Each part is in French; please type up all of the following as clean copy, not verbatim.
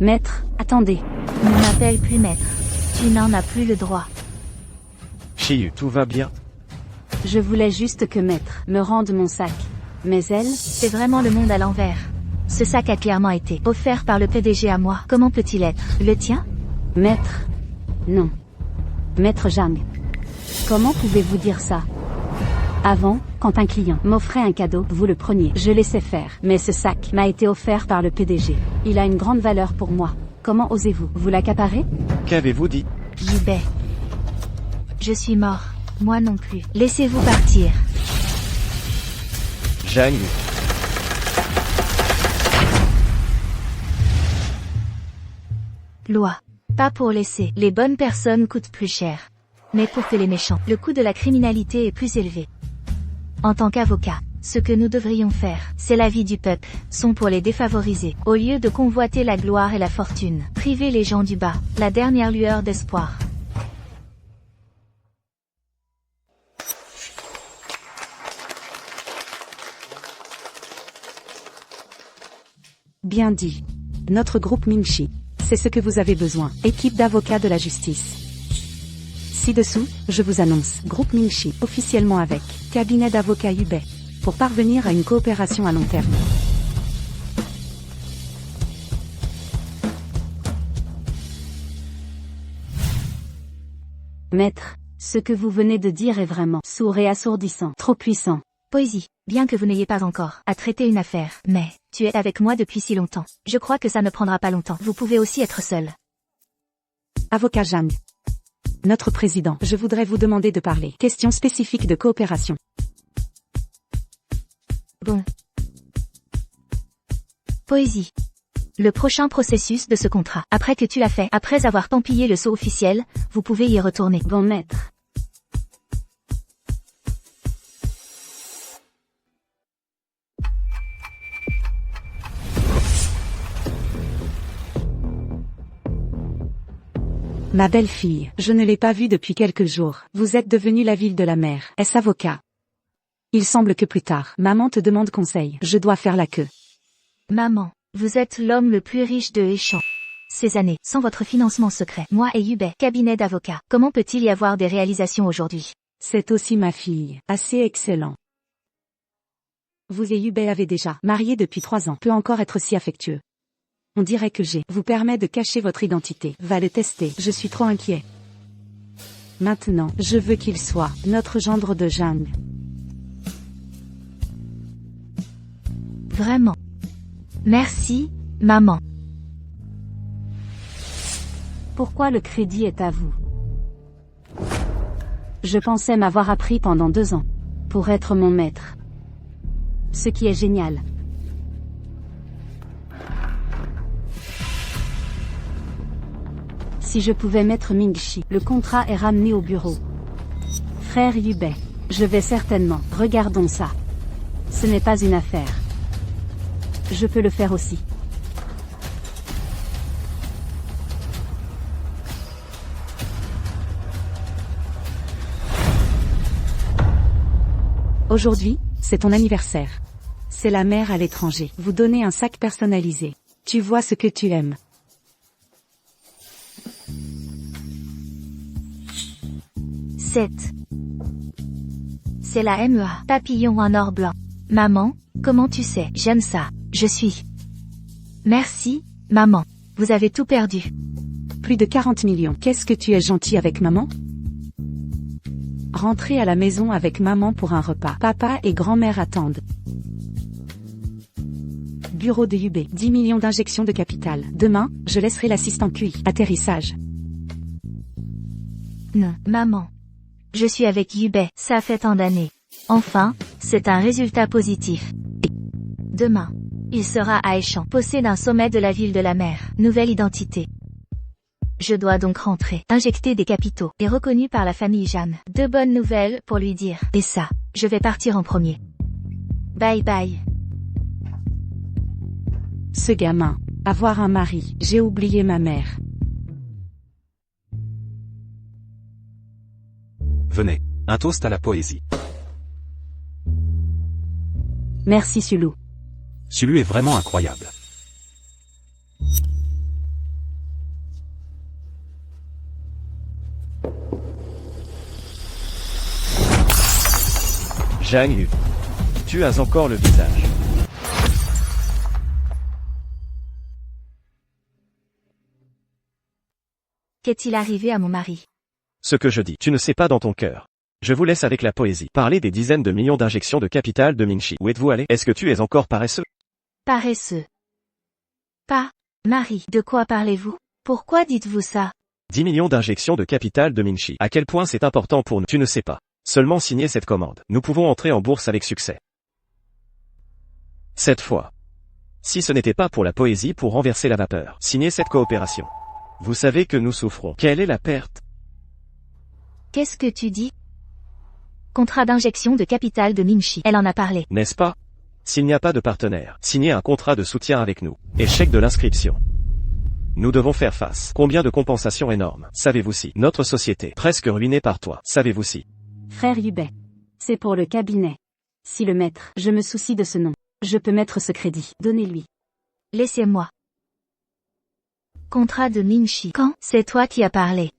Maître, attendez. Ne m'appelle plus maître. Tu n'en as plus le droit. Chiyu, tout va bien? Je voulais juste que maître me rende mon sac. Mais elle... C'est vraiment le monde à l'envers. Ce sac a clairement été offert par le PDG à moi. Comment peut-il être le tien? Maître... Non. Maître Zhang. Comment pouvez-vous dire ça? Avant, quand un client m'offrait un cadeau, vous le preniez. Je laissais faire. Mais ce sac m'a été offert par le PDG. Il a une grande valeur pour moi. Comment osez-vous vous l'accaparer? Qu'avez-vous dit? Yubei. Je suis mort. Moi non plus. Laissez-vous partir. Zhang. Loi. Pas pour laisser. Les bonnes personnes coûtent plus cher. Mais pour que les méchants, le coût de la criminalité est plus élevé. En tant qu'avocat, ce que nous devrions faire, c'est la vie du peuple, sont pour les défavorisés. Au lieu de convoiter la gloire et la fortune, priver les gens du bas, la dernière lueur d'espoir. Bien dit. Notre groupe Mingxi. C'est ce que vous avez besoin. Équipe d'avocats de la justice. Ci-dessous, je vous annonce, groupe Mingxi, officiellement avec cabinet d'avocats Yubei, pour parvenir à une coopération à long terme. Maître, ce que vous venez de dire est vraiment sourd et assourdissant, trop puissant. Poésie, bien que vous n'ayez pas encore à traiter une affaire, mais tu es avec moi depuis si longtemps. Je crois que ça ne prendra pas longtemps. Vous pouvez aussi être seul. Avocat Zhang. Notre président, je voudrais vous demander de parler. Question spécifique de coopération. Bon. Poésie. Le prochain processus de ce contrat. Après que tu l'as fait, après avoir tampillé le sceau officiel, vous pouvez y retourner. Bon maître. Ma belle-fille, je ne l'ai pas vue depuis quelques jours. Vous êtes devenue la ville de la mer. Est-ce avocat? Il semble que plus tard, maman te demande conseil. Je dois faire la queue. Maman, vous êtes l'homme le plus riche de Heishan. Ces années, sans votre financement secret, moi et Yubei, cabinet d'avocats, comment peut-il y avoir des réalisations aujourd'hui? C'est aussi ma fille. Assez excellent. Vous et Yubei avez déjà marié depuis 3 ans. Peut encore être si affectueux. On dirait que j'ai vous permet de cacher votre identité. Va le tester. Je suis trop inquiet. Maintenant, je veux qu'il soit notre gendre de Zhang. Vraiment. Merci, maman. Pourquoi le crédit est à vous? Je pensais m'avoir appris pendant 2 ans. Pour être mon maître. Ce qui est génial. Si je pouvais mettre Mingxi, le contrat est ramené au bureau. Frère Yubei, je vais certainement, regardons ça. Ce n'est pas une affaire. Je peux le faire aussi. Aujourd'hui, c'est ton anniversaire. C'est la mère à l'étranger. Vous donnez un sac personnalisé. Tu vois ce que tu aimes. C'est la MEA, papillon en or blanc. Maman, comment tu sais? J'aime ça. Je suis. Merci, maman. Vous avez tout perdu. Plus de 40 millions. Qu'est-ce que tu es gentil avec maman? Rentrez à la maison avec maman pour un repas. Papa et grand-mère attendent. Bureau de Yubei. 10 millions d'injections de capital. Demain, je laisserai l'assistant QI. Atterrissage. Non, maman. Je suis avec Yubei, ça fait tant d'années. Enfin, c'est un résultat positif. Demain, il sera à Heishan, possède un sommet de la ville de la mer, nouvelle identité. Je dois donc rentrer, injecter des capitaux, et reconnu par la famille Jeanne. 2 bonnes nouvelles pour lui dire. Et ça, je vais partir en premier. Bye bye. Ce gamin. Avoir un mari. J'ai oublié ma mère. Venez, un toast à la poésie. Merci Sulu. Sulu est vraiment incroyable. Zhang Yu. Tu as encore le visage. Qu'est-il arrivé à mon mari? Ce que je dis, tu ne sais pas dans ton cœur. Je vous laisse avec la poésie. Parler des dizaines de millions d'injections de capital de Mingxi. Où êtes-vous allé? Est-ce que tu es encore paresseux? Paresseux. Pas. Marie, de quoi parlez-vous? Pourquoi dites-vous ça? 10 millions d'injections de capital de Mingxi. À quel point c'est important pour nous? Tu ne sais pas. Seulement signer cette commande. Nous pouvons entrer en bourse avec succès. Cette fois. Si ce n'était pas pour la poésie pour renverser la vapeur. Signez cette coopération. Vous savez que nous souffrons. Quelle est la perte? Qu'est-ce que tu dis? Contrat d'injection de capital de Mingxi. Elle en a parlé. N'est-ce pas? S'il n'y a pas de partenaire, signez un contrat de soutien avec nous. Échec de l'inscription. Nous devons faire face. Combien de compensations énormes? Savez-vous si notre société, presque ruinée par toi, savez-vous si? Frère Yubei. C'est pour le cabinet. Si le maître, je me soucie de ce nom. Je peux mettre ce crédit. Donnez-lui. Laissez-moi. Contrat de Mingxi. Quand? C'est toi qui as parlé.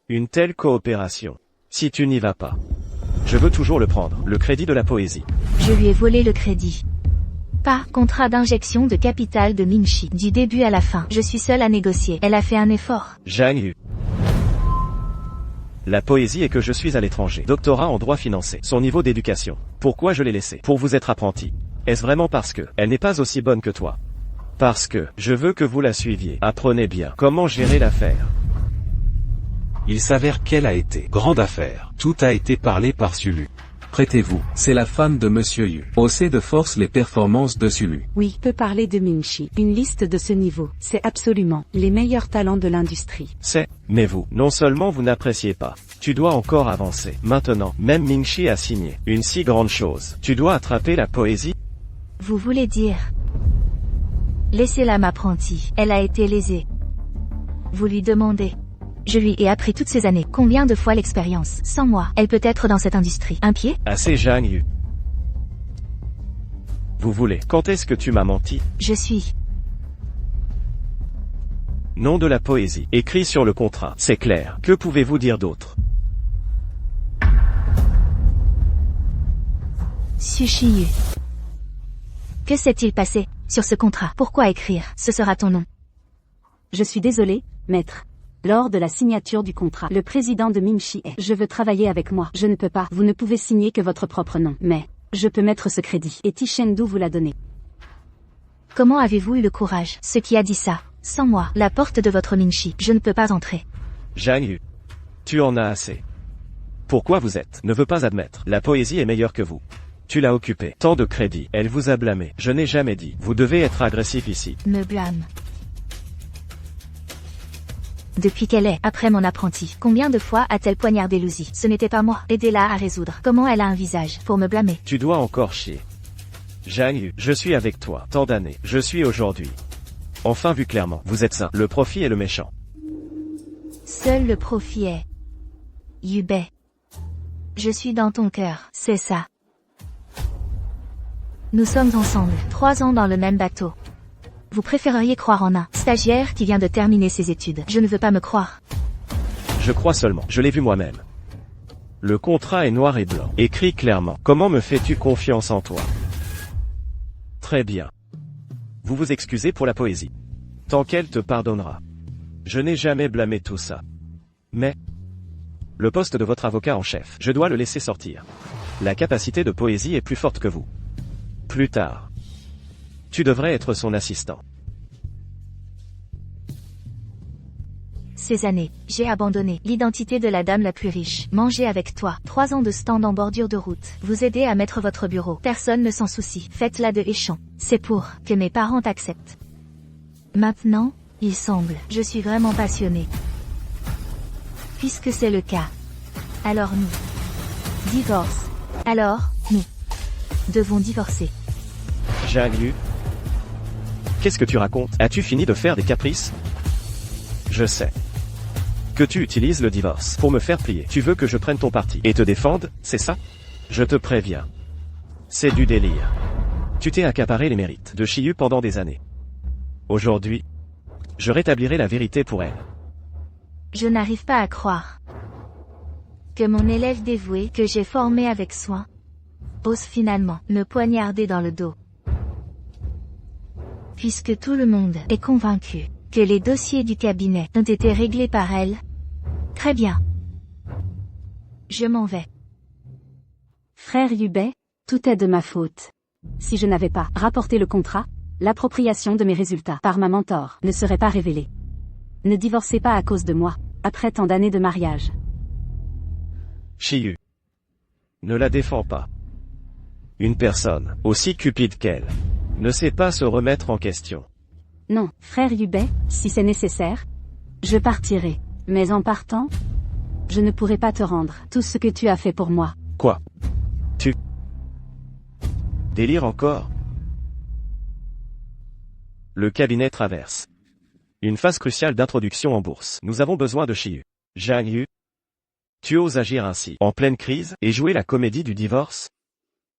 Une telle coopération. Si tu n'y vas pas. Je veux toujours le prendre, le crédit de la poésie. Je lui ai volé le crédit. Pas. Contrat d'injection de capital de Mingxi. Du début à la fin. Je suis seule à négocier. Elle a fait un effort. Zhang Yu. La poésie est que je suis à l'étranger. Doctorat en droit financé. Son niveau d'éducation. Pourquoi je l'ai laissé? Pour vous être apprenti. Est-ce vraiment parce que elle n'est pas aussi bonne que toi? Parce que je veux que vous la suiviez. Apprenez bien comment gérer l'affaire. Il s'avère qu'elle a été grande affaire. Tout a été parlé par Sulu. Prêtez-vous, c'est la femme de Monsieur Yu. Haussez de force les performances de Sulu. Oui, peut parler de Mingxi. Une liste de ce niveau. C'est absolument les meilleurs talents de l'industrie. Mais vous, non seulement vous n'appréciez pas, tu dois encore avancer. Maintenant, même Mingxi a signé une si grande chose. Tu dois attraper la poésie. Vous voulez dire? Laissez-la m'apprenti. Elle a été lésée. Vous lui demandez. Je lui ai appris toutes ces années. Combien de fois l'expérience? Sans moi, elle peut être dans cette industrie. Un pied? Assez Zhang Yu. Vous voulez. Quand est-ce que tu m'as menti? Je suis. Nom de la poésie. Écrit sur le contrat. C'est clair. Que pouvez-vous dire d'autre? Sushiyu. Que s'est-il passé sur ce contrat? Pourquoi écrire? Ce sera ton nom. Je suis désolé, maître. Lors de la signature du contrat, le président de Mingxi est « Je veux travailler avec moi. Je ne peux pas. Vous ne pouvez signer que votre propre nom. Mais, je peux mettre ce crédit. Et Tichendu vous l'a donné. » Comment avez-vous eu le courage? Ce qui a dit ça? Sans moi, la porte de votre Mingxi, je ne peux pas entrer. Zhang Yu. Tu en as assez. Pourquoi vous êtes? Ne veux pas admettre. La poésie est meilleure que vous. Tu l'as occupée. Tant de crédit. Elle vous a blâmé. Je n'ai jamais dit. Vous devez être agressif ici. Me blâme. Depuis qu'elle est, après mon apprenti, combien de fois a-t-elle poignardé Lucy? Ce n'était pas moi. Aidez-la à résoudre. Comment elle a un visage pour me blâmer? Tu dois encore chier. Zhang Yu, je suis avec toi. Tant d'années. Je suis aujourd'hui. Enfin vu clairement. Vous êtes sain. Le profit est le méchant. Seul le profit est. Yubei. Je suis dans ton cœur. C'est ça. Nous sommes ensemble. 3 ans dans le même bateau. Vous préféreriez croire en un stagiaire qui vient de terminer ses études. Je ne veux pas me croire. Je crois seulement. Je l'ai vu moi-même. Le contrat est noir et blanc. Écrit clairement. Comment me fais-tu confiance en toi? Très bien. Vous vous excusez pour la poésie. Tant qu'elle te pardonnera. Je n'ai jamais blâmé tout ça. Mais... le poste de votre avocat en chef, je dois le laisser sortir. La capacité de poésie est plus forte que vous. Plus tard. Tu devrais être son assistant. Ces années, j'ai abandonné l'identité de la dame la plus riche. Manger avec toi. 3 ans de stand en bordure de route. Vous aider à mettre votre bureau. Personne ne s'en soucie. Faites-la de échant. C'est pour que mes parents t'acceptent. Maintenant, il semble. Je suis vraiment passionnée. Puisque c'est le cas. Alors nous. Divorce. Alors, nous. Devons divorcer. Zhang Yu. Qu'est-ce que tu racontes? As-tu fini de faire des caprices? Je sais. Que tu utilises le divorce pour me faire plier. Tu veux que je prenne ton parti et te défende, c'est ça? Je te préviens. C'est du délire. Tu t'es accaparé les mérites de Shiyu pendant des années. Aujourd'hui, je rétablirai la vérité pour elle. Je n'arrive pas à croire que mon élève dévoué, que j'ai formé avec soin, ose finalement me poignarder dans le dos. Puisque tout le monde est convaincu que les dossiers du cabinet ont été réglés par elle. Très bien. Je m'en vais. Frère Yubei, tout est de ma faute. Si je n'avais pas rapporté le contrat, l'appropriation de mes résultats par ma mentor ne serait pas révélée. Ne divorcez pas à cause de moi, après tant d'années de mariage. Shiyu. Ne la défends pas. Une personne, aussi cupide qu'elle, ne sait pas se remettre en question. Non, frère Yubei, si c'est nécessaire, je partirai. Mais en partant, je ne pourrai pas te rendre tout ce que tu as fait pour moi. Quoi? Tu délires encore? Le cabinet traverse une phase cruciale d'introduction en bourse. Nous avons besoin de Shiyu. Zhang Yu, tu oses agir ainsi, en pleine crise, et jouer la comédie du divorce?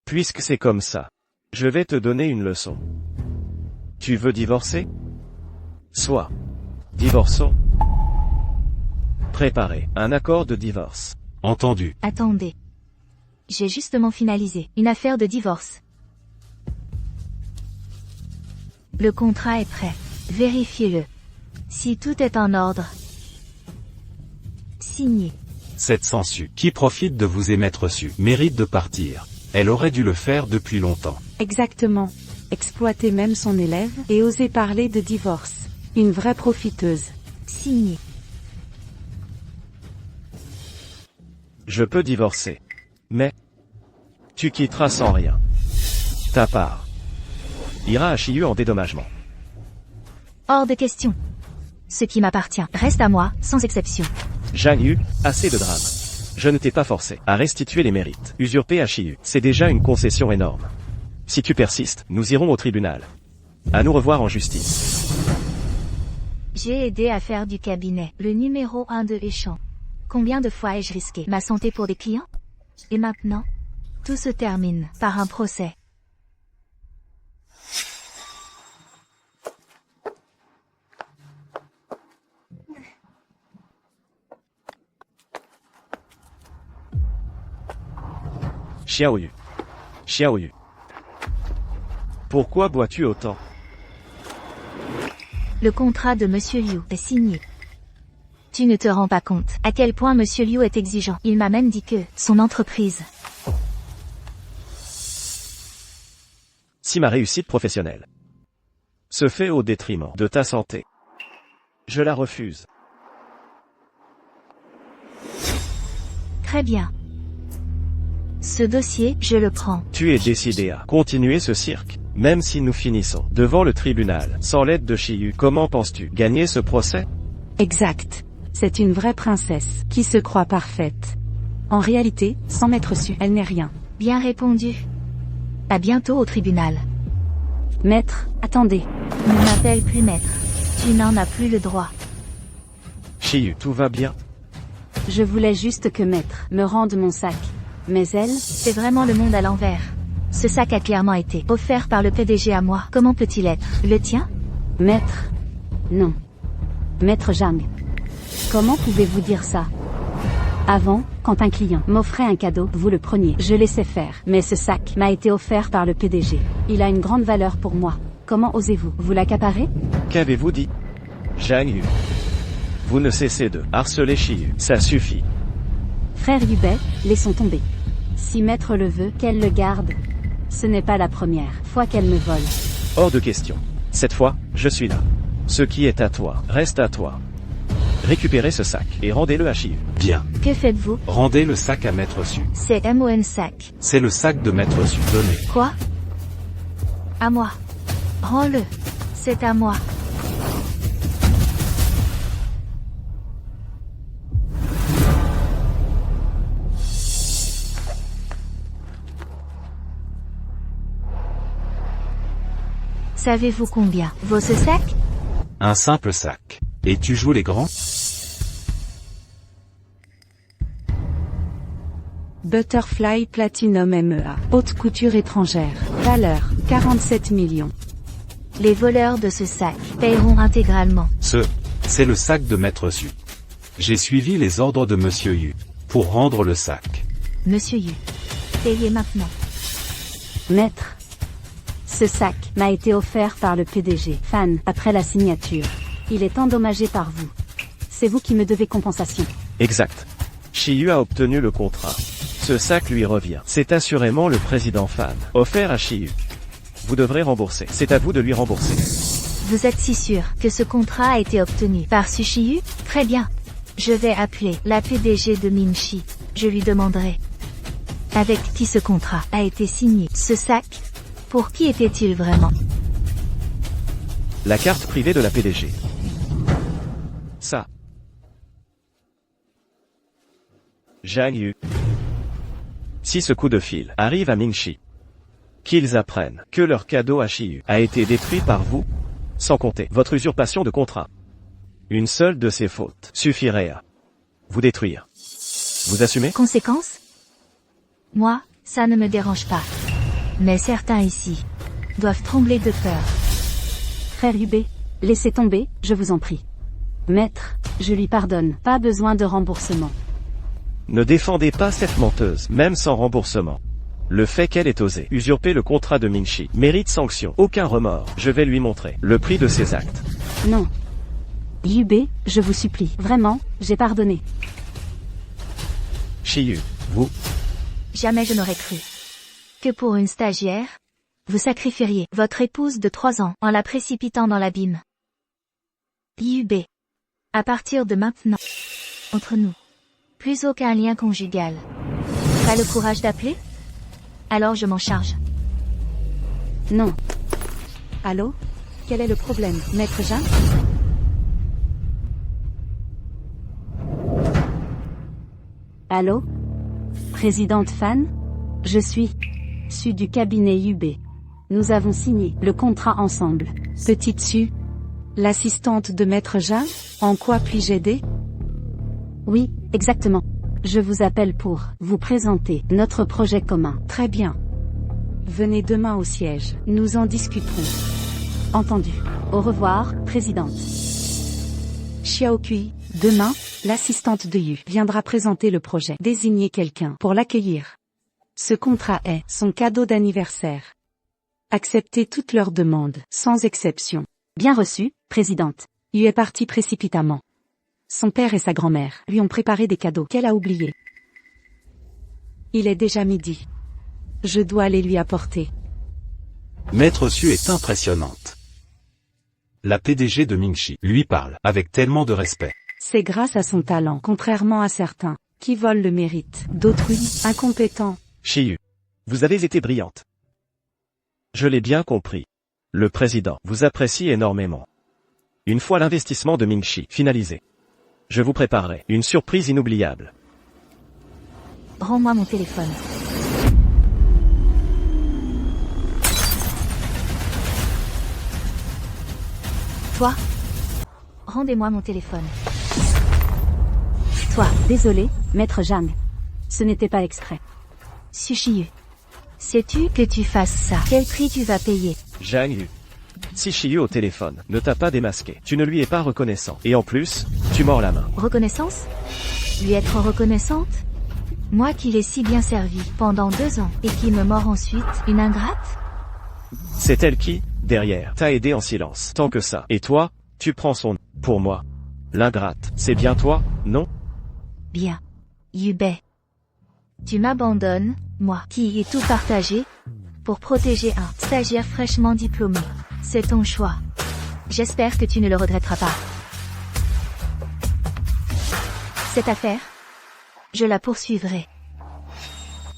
Puisque c'est comme ça, je vais te donner une leçon. Tu veux divorcer? Soit. Divorçons. Préparez un accord de divorce. Entendu. Attendez. J'ai justement finalisé une affaire de divorce. Le contrat est prêt. Vérifiez-le. Si tout est en ordre. Signé. Cette sangsue, qui profite de vous émettre su, mérite de partir. Elle aurait dû le faire depuis longtemps. Exactement. Exploiter même son élève et oser parler de divorce. Une vraie profiteuse. Signé. Je peux divorcer. Mais tu quitteras sans rien. Ta part ira à Shiyu en dédommagement. Hors de question. Ce qui m'appartient reste à moi, sans exception. Zhang Yu, assez de drame. Je ne t'ai pas forcé à restituer les mérites. Usurper à Shiyu, c'est déjà une concession énorme. Si tu persistes, nous irons au tribunal. À nous revoir en justice. J'ai aidé à faire du cabinet le numéro 1 de Échamps. Combien de fois ai-je risqué ma santé pour des clients? Et maintenant, tout se termine par un procès. Xiaoyu. Xiaoyu. Pourquoi bois-tu autant? Le contrat de Monsieur Liu est signé. Tu ne te rends pas compte à quel point Monsieur Liu est exigeant. Il m'a même dit que son entreprise. Si ma réussite professionnelle se fait au détriment de ta santé, je la refuse. Très bien. Ce dossier, je le prends. Tu es décidé à continuer ce cirque, même si nous finissons devant le tribunal, sans l'aide de Shiyu. Comment penses-tu gagner ce procès? Exact. C'est une vraie princesse, qui se croit parfaite. En réalité, sans m'être su, elle n'est rien. Bien répondu. À bientôt au tribunal. Maître, attendez. Ne m'appelle plus maître. Tu n'en as plus le droit. Shiyu, tout va bien? Je voulais juste que maître me rende mon sac. Mais elle... C'est vraiment le monde à l'envers. Ce sac a clairement été offert par le PDG à moi. Comment peut-il être le tien? Maître. Non. Maître Zhang. Comment pouvez-vous dire ça? Avant, quand un client m'offrait un cadeau, vous le preniez. Je laissais faire. Mais ce sac m'a été offert par le PDG. Il a une grande valeur pour moi. Comment osez-vous vous l'accaparer? Qu'avez-vous dit? Zhang Yu. Vous ne cessez de harceler Shiyu. Ça suffit. Frère Yubei, laissons tomber. Si maître le veut, qu'elle le garde. Ce n'est pas la première fois qu'elle me vole. Hors de question. Cette fois, je suis là. Ce qui est à toi, reste à toi. Récupérez ce sac et rendez-le à Shiyu. Bien. Que faites-vous? Rendez le sac à Maître Su. C'est MON sac. C'est le sac de Maître Su. Donnez. Quoi? À moi. Rends-le. C'est à moi. Savez-vous combien vaut ce sac? Un simple sac. Et tu joues les grands? Butterfly Platinum MEA. Haute couture étrangère. Valeur, 47 millions. Les voleurs de ce sac paieront intégralement. C'est le sac de Maître Su. J'ai suivi les ordres de Monsieur Yu. Pour rendre le sac. Monsieur Yu. Payez maintenant. Maître. Ce sac m'a été offert par le PDG, Fan, après la signature. Il est endommagé par vous. C'est vous qui me devez compensation. Exact. Shiyu a obtenu le contrat. Ce sac lui revient. C'est assurément le président Fan, offert à Shiyu. Vous devrez rembourser. C'est à vous de lui rembourser. Vous êtes si sûr que ce contrat a été obtenu par Sushiyu? Très bien. Je vais appeler la PDG de Minchi. Je lui demanderai avec qui ce contrat a été signé. Ce sac, pour qui était-il vraiment? La carte privée de la PDG. Ça. Zhang Yu. Si ce coup de fil arrive à Minchi, qu'ils apprennent que leur cadeau à Shiyu a été détruit par vous, sans compter votre usurpation de contrat. Une seule de ces fautes suffirait à vous détruire. Vous assumez? Conséquence? Moi, ça ne me dérange pas. Mais certains ici doivent trembler de peur. Frère Yubei, laissez tomber, je vous en prie. Maître, je lui pardonne, pas besoin de remboursement. Ne défendez pas cette menteuse, même sans remboursement. Le fait qu'elle ait osé usurper le contrat de Minchi mérite sanction. Aucun remords. Je vais lui montrer le prix de ses actes. Non. Yubei, je vous supplie. Vraiment, j'ai pardonné. Shiyu, vous. Jamais je n'aurais cru que pour une stagiaire, vous sacrifieriez votre épouse de 3 ans en la précipitant dans l'abîme. Yubei. À partir de maintenant, entre nous, plus aucun lien conjugal. Pas le courage d'appeler? Alors je m'en charge. Non. Allô? Quel est le problème, Maître Jean? Allô? Présidente Fan? Je suis Su du cabinet Yubei. Nous avons signé le contrat ensemble. Petite Su, l'assistante de Maître Jean, en quoi puis-je aider? Oui, exactement. Je vous appelle pour vous présenter notre projet commun. Très bien. Venez demain au siège. Nous en discuterons. Entendu. Au revoir, présidente. Xiao Kui, demain, l'assistante de Yu viendra présenter le projet. Désignez quelqu'un pour l'accueillir. Ce contrat est son cadeau d'anniversaire. Acceptez toutes leurs demandes, sans exception. Bien reçu, présidente. Yu est partie précipitamment. Son père et sa grand-mère lui ont préparé des cadeaux qu'elle a oubliés. Il est déjà midi. Je dois aller lui apporter. Maître Su est impressionnante. La PDG de Minchi lui parle avec tellement de respect. C'est grâce à son talent, contrairement à certains, qui volent le mérite d'autrui, incompétents. Shiyu, vous avez été brillante. Je l'ai bien compris. Le président vous apprécie énormément. Une fois l'investissement de Minchi finalisé, je vous préparerai une surprise inoubliable. Rends-moi mon téléphone. Toi, rendez-moi mon téléphone. Toi, désolé, Maître Zhang. Ce n'était pas exprès. Sushiyu. Sais-tu que tu fasses ça? Quel prix tu vas payer? Zhang Yu. Si Shiyu au téléphone ne t'a pas démasqué, tu ne lui es pas reconnaissant. Et en plus, tu mords la main. Reconnaissance? Lui être reconnaissante? Moi qui l'ai si bien servi pendant 2 ans, et qui me mord ensuite, une ingrate? C'est elle qui, derrière, t'a aidé en silence. Tant que ça. Et toi, tu prends son nom. Pour moi. L'ingrate, c'est bien toi, non? Bien. Yubei. Tu m'abandonnes, moi, qui ai tout partagé, pour protéger un stagiaire fraîchement diplômé. C'est ton choix. J'espère que tu ne le regretteras pas. Cette affaire, je la poursuivrai.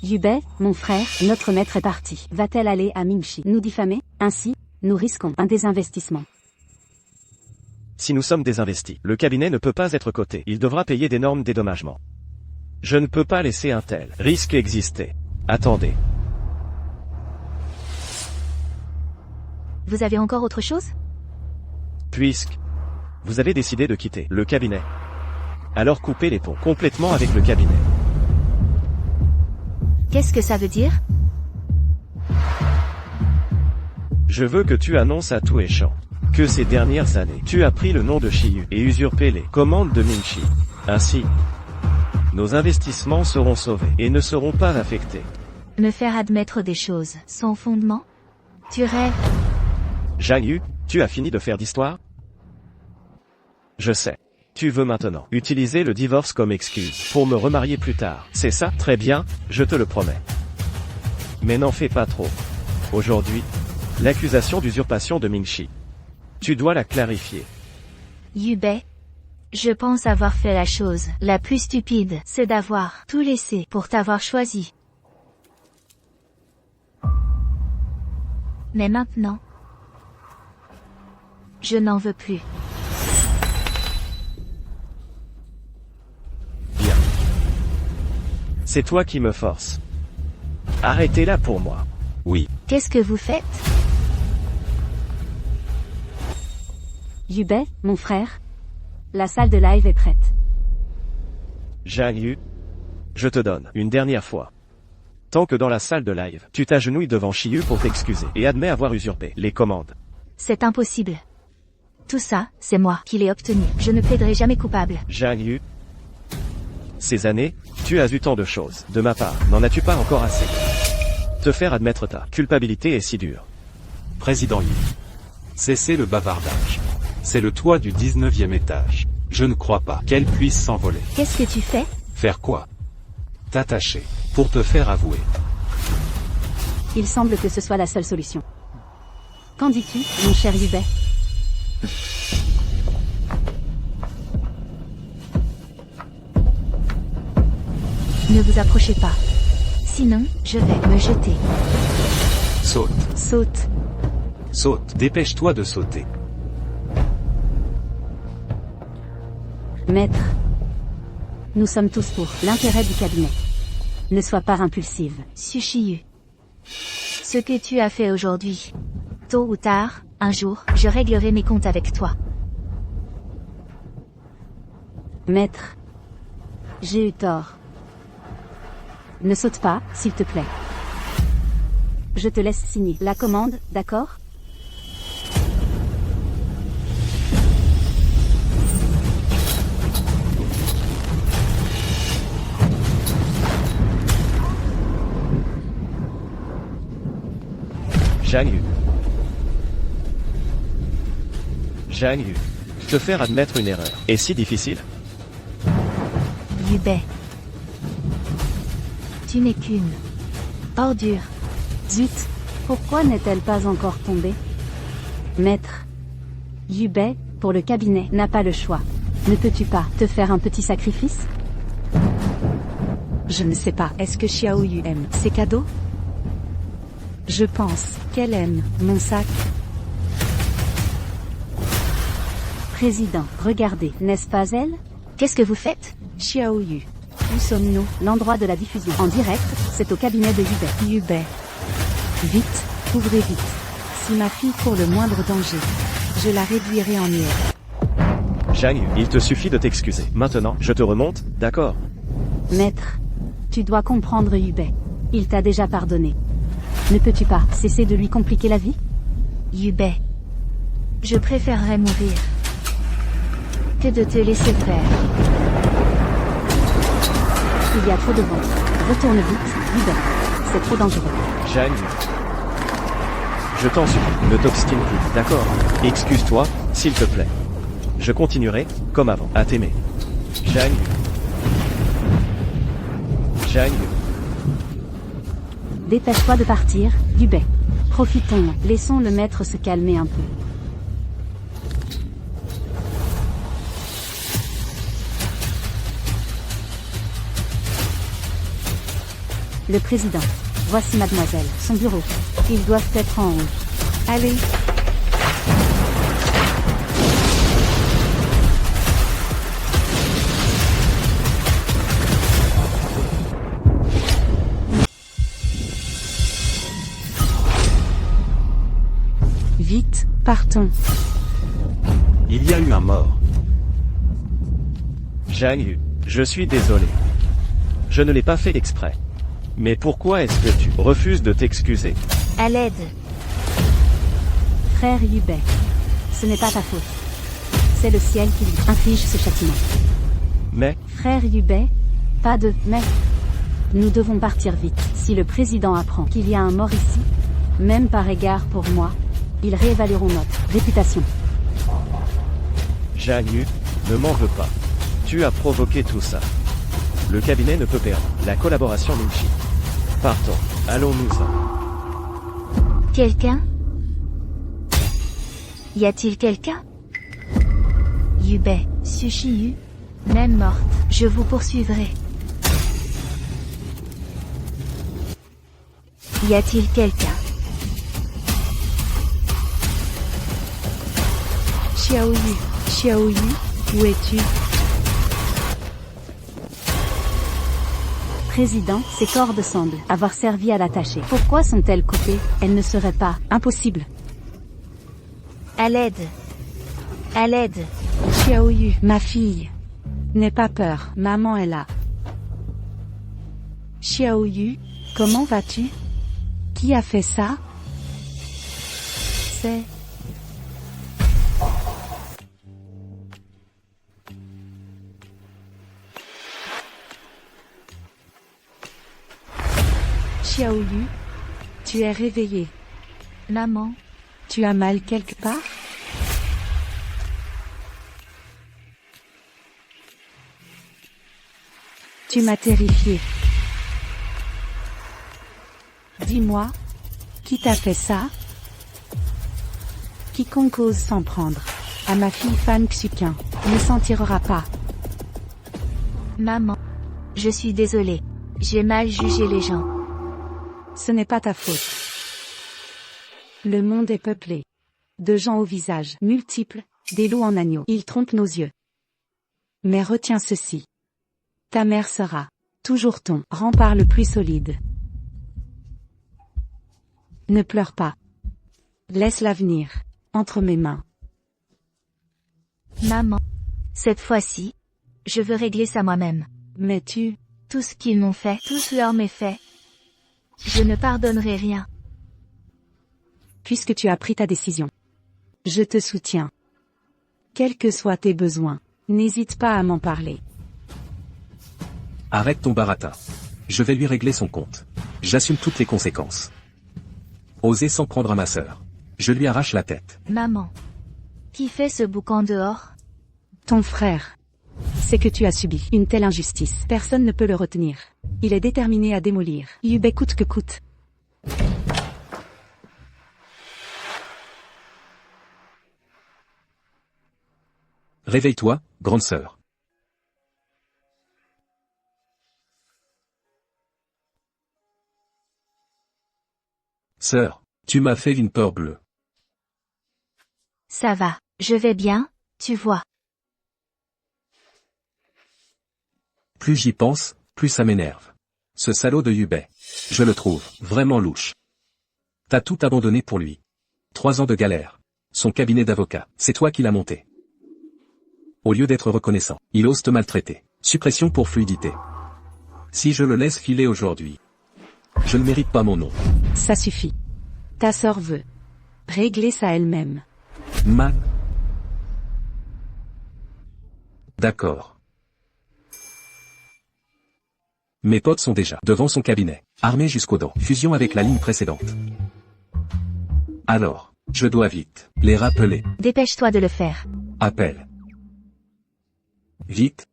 Yubei, mon frère, notre maître est parti. Va-t-elle aller à Minchi nous diffamer? Ainsi, nous risquons un désinvestissement. Si nous sommes désinvestis, le cabinet ne peut pas être coté. Il devra payer d'énormes dédommagements. Je ne peux pas laisser un tel risque exister. Attendez. Vous avez encore autre chose? Puisque vous avez décidé de quitter le cabinet, alors coupez les ponts complètement avec le cabinet. Qu'est-ce que ça veut dire? Je veux que tu annonces à tout échant que ces dernières années, tu as pris le nom de Shiyu et usurpé les commandes de Minchi. Ainsi, nos investissements seront sauvés et ne seront pas affectés. Me faire admettre des choses sans fondement? Tu rêves? Zhang Yu, tu as fini de faire d'histoire? Je sais. Tu veux maintenant utiliser le divorce comme excuse pour me remarier plus tard. C'est ça? Très bien, je te le promets. Mais n'en fais pas trop. Aujourd'hui, l'accusation d'usurpation de Mingxi. Tu dois la clarifier. Yubei, je pense avoir fait la chose la plus stupide, c'est d'avoir tout laissé pour t'avoir choisi. Mais maintenant, je n'en veux plus. Bien. C'est toi qui me forces. Arrêtez-la pour moi. Oui. Qu'est-ce que vous faites? Yubei, mon frère. La salle de live est prête. Zhang Yu, je te donne une dernière fois. Tant que dans la salle de live, tu t'agenouilles devant Shiyu pour t'excuser et admets avoir usurpé les commandes. C'est impossible. Tout ça, c'est moi qui l'ai obtenu. Je ne plaiderai jamais coupable. Zhang Yu, ces années, tu as eu tant de choses de ma part, n'en as-tu pas encore assez? Te faire admettre ta culpabilité est si dur. Président Yu. Cessez le bavardage. C'est le toit du 19e étage. Je ne crois pas qu'elle puisse s'envoler. Qu'est-ce que tu fais? Faire quoi? T'attacher. Pour te faire avouer. Il semble que ce soit la seule solution. Qu'en dis-tu, mon cher Yubei? Ne vous approchez pas. Sinon, je vais me jeter. Saute. Saute. Saute. Dépêche-toi de sauter. Maître. Nous sommes tous pour l'intérêt du cabinet. Ne sois pas impulsive. Sushiyu. Ce que tu as fait aujourd'hui. Tôt ou tard, un jour, je réglerai mes comptes avec toi. Maître. J'ai eu tort. Ne saute pas, s'il te plaît. Je te laisse signer la commande, d'accord? Zhang Yu. Zhang Yu. Te faire admettre une erreur est si difficile? Yubei. Tu n'es qu'une ordure. Zut, pourquoi n'est-elle pas encore tombée? Maître. Yubei, pour le cabinet, n'a pas le choix. Ne peux-tu pas te faire un petit sacrifice? Je ne sais pas, est-ce que Xiao Yu aime ces cadeaux? Je pense qu'elle aime mon sac. Président, regardez, n'est-ce pas elle? Qu'est-ce que vous faites? Xiao Yu. Où sommes-nous? L'endroit de la diffusion. En direct, c'est au cabinet de Yubei. Yubei. Vite, ouvrez vite. Si ma fille court le moindre danger, je la réduirai en miettes. Zhang Yu, il te suffit de t'excuser. Maintenant, je te remonte, d'accord? Maître. Tu dois comprendre Yubei. Il t'a déjà pardonné. Ne peux-tu pas cesser de lui compliquer la vie? Yubei. Je préférerais mourir que de te laisser faire. Il y a trop de vent. Retourne vite, Yubei. C'est trop dangereux. Zhang Yu. Je t'en supplie, ne t'obstine plus, d'accord? Excuse-toi, s'il te plaît. Je continuerai, comme avant, à t'aimer. Zhang Yu. Zhang Yu. Dépêche-toi de partir, Yubei. Profitons, laissons le maître se calmer un peu. Le président. Voici mademoiselle, son bureau. Ils doivent être en haut. Allez. Vite, partons. Il y a eu un mort. Zhang Yu, je suis désolé. Je ne l'ai pas fait exprès. Mais pourquoi est-ce que tu refuses de t'excuser? À l'aide. Frère Yubei. Ce n'est pas ta faute. C'est le ciel qui lui inflige ce châtiment. Mais, Frère Yubei, pas de « mais ». Nous devons partir vite. Si le président apprend qu'il y a un mort ici, même par égard pour moi, ils réévalueront notre réputation. Zhang Yu, ne m'en veux pas. Tu as provoqué tout ça. Le cabinet ne peut perdre la collaboration Minchi. Partons, allons-nous-en. Quelqu'un? Y a-t-il quelqu'un? Yubei, Sushiyu, même morte, je vous poursuivrai. Y a-t-il quelqu'un? Xiaoyu, où es-tu? Président, ces cordes semblent avoir servi à l'attacher. Pourquoi sont-elles coupées? Elles ne seraient pas impossibles. À l'aide. À l'aide. Xiaoyu, ma fille. N'aie pas peur, maman est là. Xiaoyu, comment vas-tu? Qui a fait ça? C'est... Xiaoyu, tu es réveillée. Maman. Tu as mal quelque part? Tu m'as terrifiée. Dis-moi, qui t'a fait ça? Quiconque ose s'en prendre à ma fille Fan Xuquin ne s'en tirera pas. Maman. Je suis désolée. J'ai mal jugé les gens. Ce n'est pas ta faute. Le monde est peuplé de gens au visage multiples, des loups en agneau. Ils trompent nos yeux. Mais retiens ceci. Ta mère sera toujours ton rempart le plus solide. Ne pleure pas. Laisse l'avenir entre mes mains. Maman. Cette fois-ci, je veux régler ça moi-même. Mais tu... Tout ce qu'ils m'ont fait, tous leurs méfaits. Je ne pardonnerai rien. Puisque tu as pris ta décision, je te soutiens. Quels que soient tes besoins, n'hésite pas à m'en parler. Arrête ton baratin. Je vais lui régler son compte. J'assume toutes les conséquences. Osez s'en prendre à ma sœur. Je lui arrache la tête. Maman. Qui fait ce boucan dehors? Ton frère. C'est que tu as subi une telle injustice. Personne ne peut le retenir. Il est déterminé à démolir Yubei coûte que coûte. Réveille-toi, grande sœur. Sœur, tu m'as fait une peur bleue. Ça va, je vais bien, tu vois. Plus j'y pense, plus ça m'énerve. Ce salaud de Yubei. Je le trouve vraiment louche. T'as tout abandonné pour lui. 3 ans de galère. Son cabinet d'avocat, c'est toi qui l'as monté. Au lieu d'être reconnaissant, il ose te maltraiter. Suppression pour fluidité. Si je le laisse filer aujourd'hui, je ne mérite pas mon nom. Ça suffit. Ta sœur veut régler ça elle-même. Man. D'accord. Mes potes sont déjà devant son cabinet, armés jusqu'aux dents. Fusion avec la ligne précédente. Alors, je dois vite les rappeler. Dépêche-toi de le faire. Appel. Vite.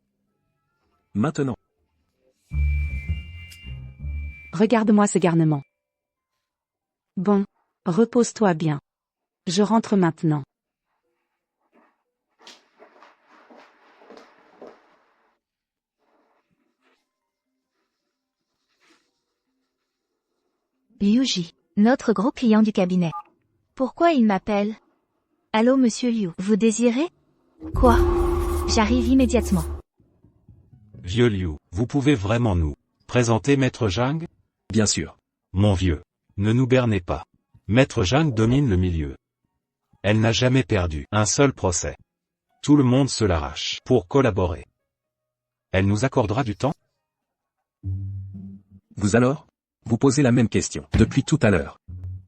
Maintenant. Regarde-moi ce garnement. Bon, repose-toi bien. Je rentre maintenant. Liuji, notre gros client du cabinet. Pourquoi il m'appelle? Allô monsieur Liu, vous désirez? Quoi? J'arrive immédiatement. Vieux Liu, vous pouvez vraiment nous présenter Maître Zhang? Bien sûr. Mon vieux, ne nous bernez pas. Maître Zhang domine le milieu. Elle n'a jamais perdu un seul procès. Tout le monde se l'arrache pour collaborer. Elle nous accordera du temps? Vous alors? Vous posez la même question depuis tout à l'heure.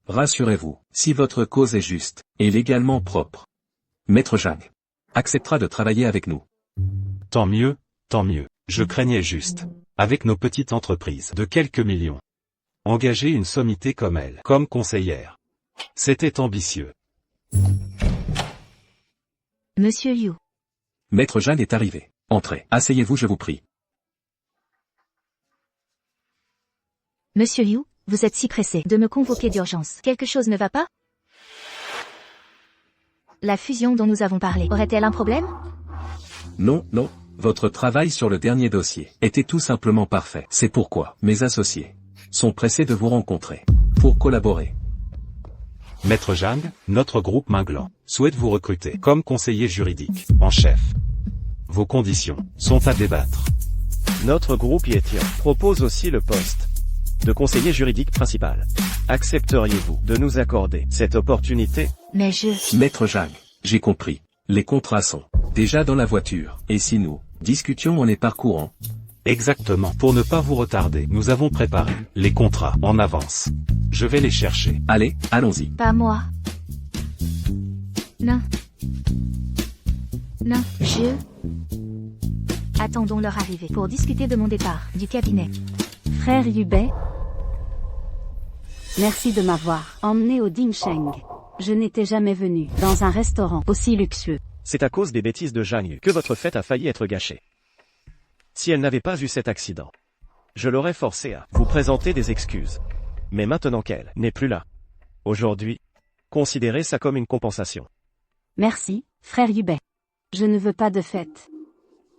Rassurez-vous, si votre cause est juste et légalement propre, Maître Zhang acceptera de travailler avec nous. Tant mieux, Tant mieux, je craignais juste. Avec nos petites entreprises de quelques millions. Engager une sommité comme elle, comme conseillère. C'était ambitieux. Monsieur Yu. Maître Zhang est arrivé. Entrez. Asseyez-vous, je vous prie. Monsieur Yu, vous êtes si pressé de me convoquer d'urgence. Quelque chose ne va pas? La fusion dont nous avons parlé, aurait-elle un problème? Non, non. Votre travail sur le dernier dossier était tout simplement parfait. C'est pourquoi mes associés sont pressés de vous rencontrer pour collaborer. Maître Zhang, notre groupe Minglan, souhaite vous recruter comme conseiller juridique, en chef. Vos conditions sont à débattre. Notre groupe Yétian propose aussi le poste de conseiller juridique principal. Accepteriez-vous de nous accorder cette opportunité? Mais je... Maître Zhang, j'ai compris. Les contrats sont déjà dans la voiture. Et si nous discutions en les parcourant? Exactement. Pour ne pas vous retarder, nous avons préparé les contrats en avance. Je vais les chercher. Allez, allons-y. Pas moi. Non. Non, je... Attendons leur arrivée pour discuter de mon départ du cabinet. Frère Yubei, merci de m'avoir emmené au Dingsheng. Je n'étais jamais venu dans un restaurant aussi luxueux. C'est à cause des bêtises de Zhang Yu que votre fête a failli être gâchée. Si elle n'avait pas eu cet accident, je l'aurais forcée à vous présenter des excuses. Mais maintenant qu'elle n'est plus là, aujourd'hui, considérez ça comme une compensation. Merci, frère Yubei. Je ne veux pas de fête.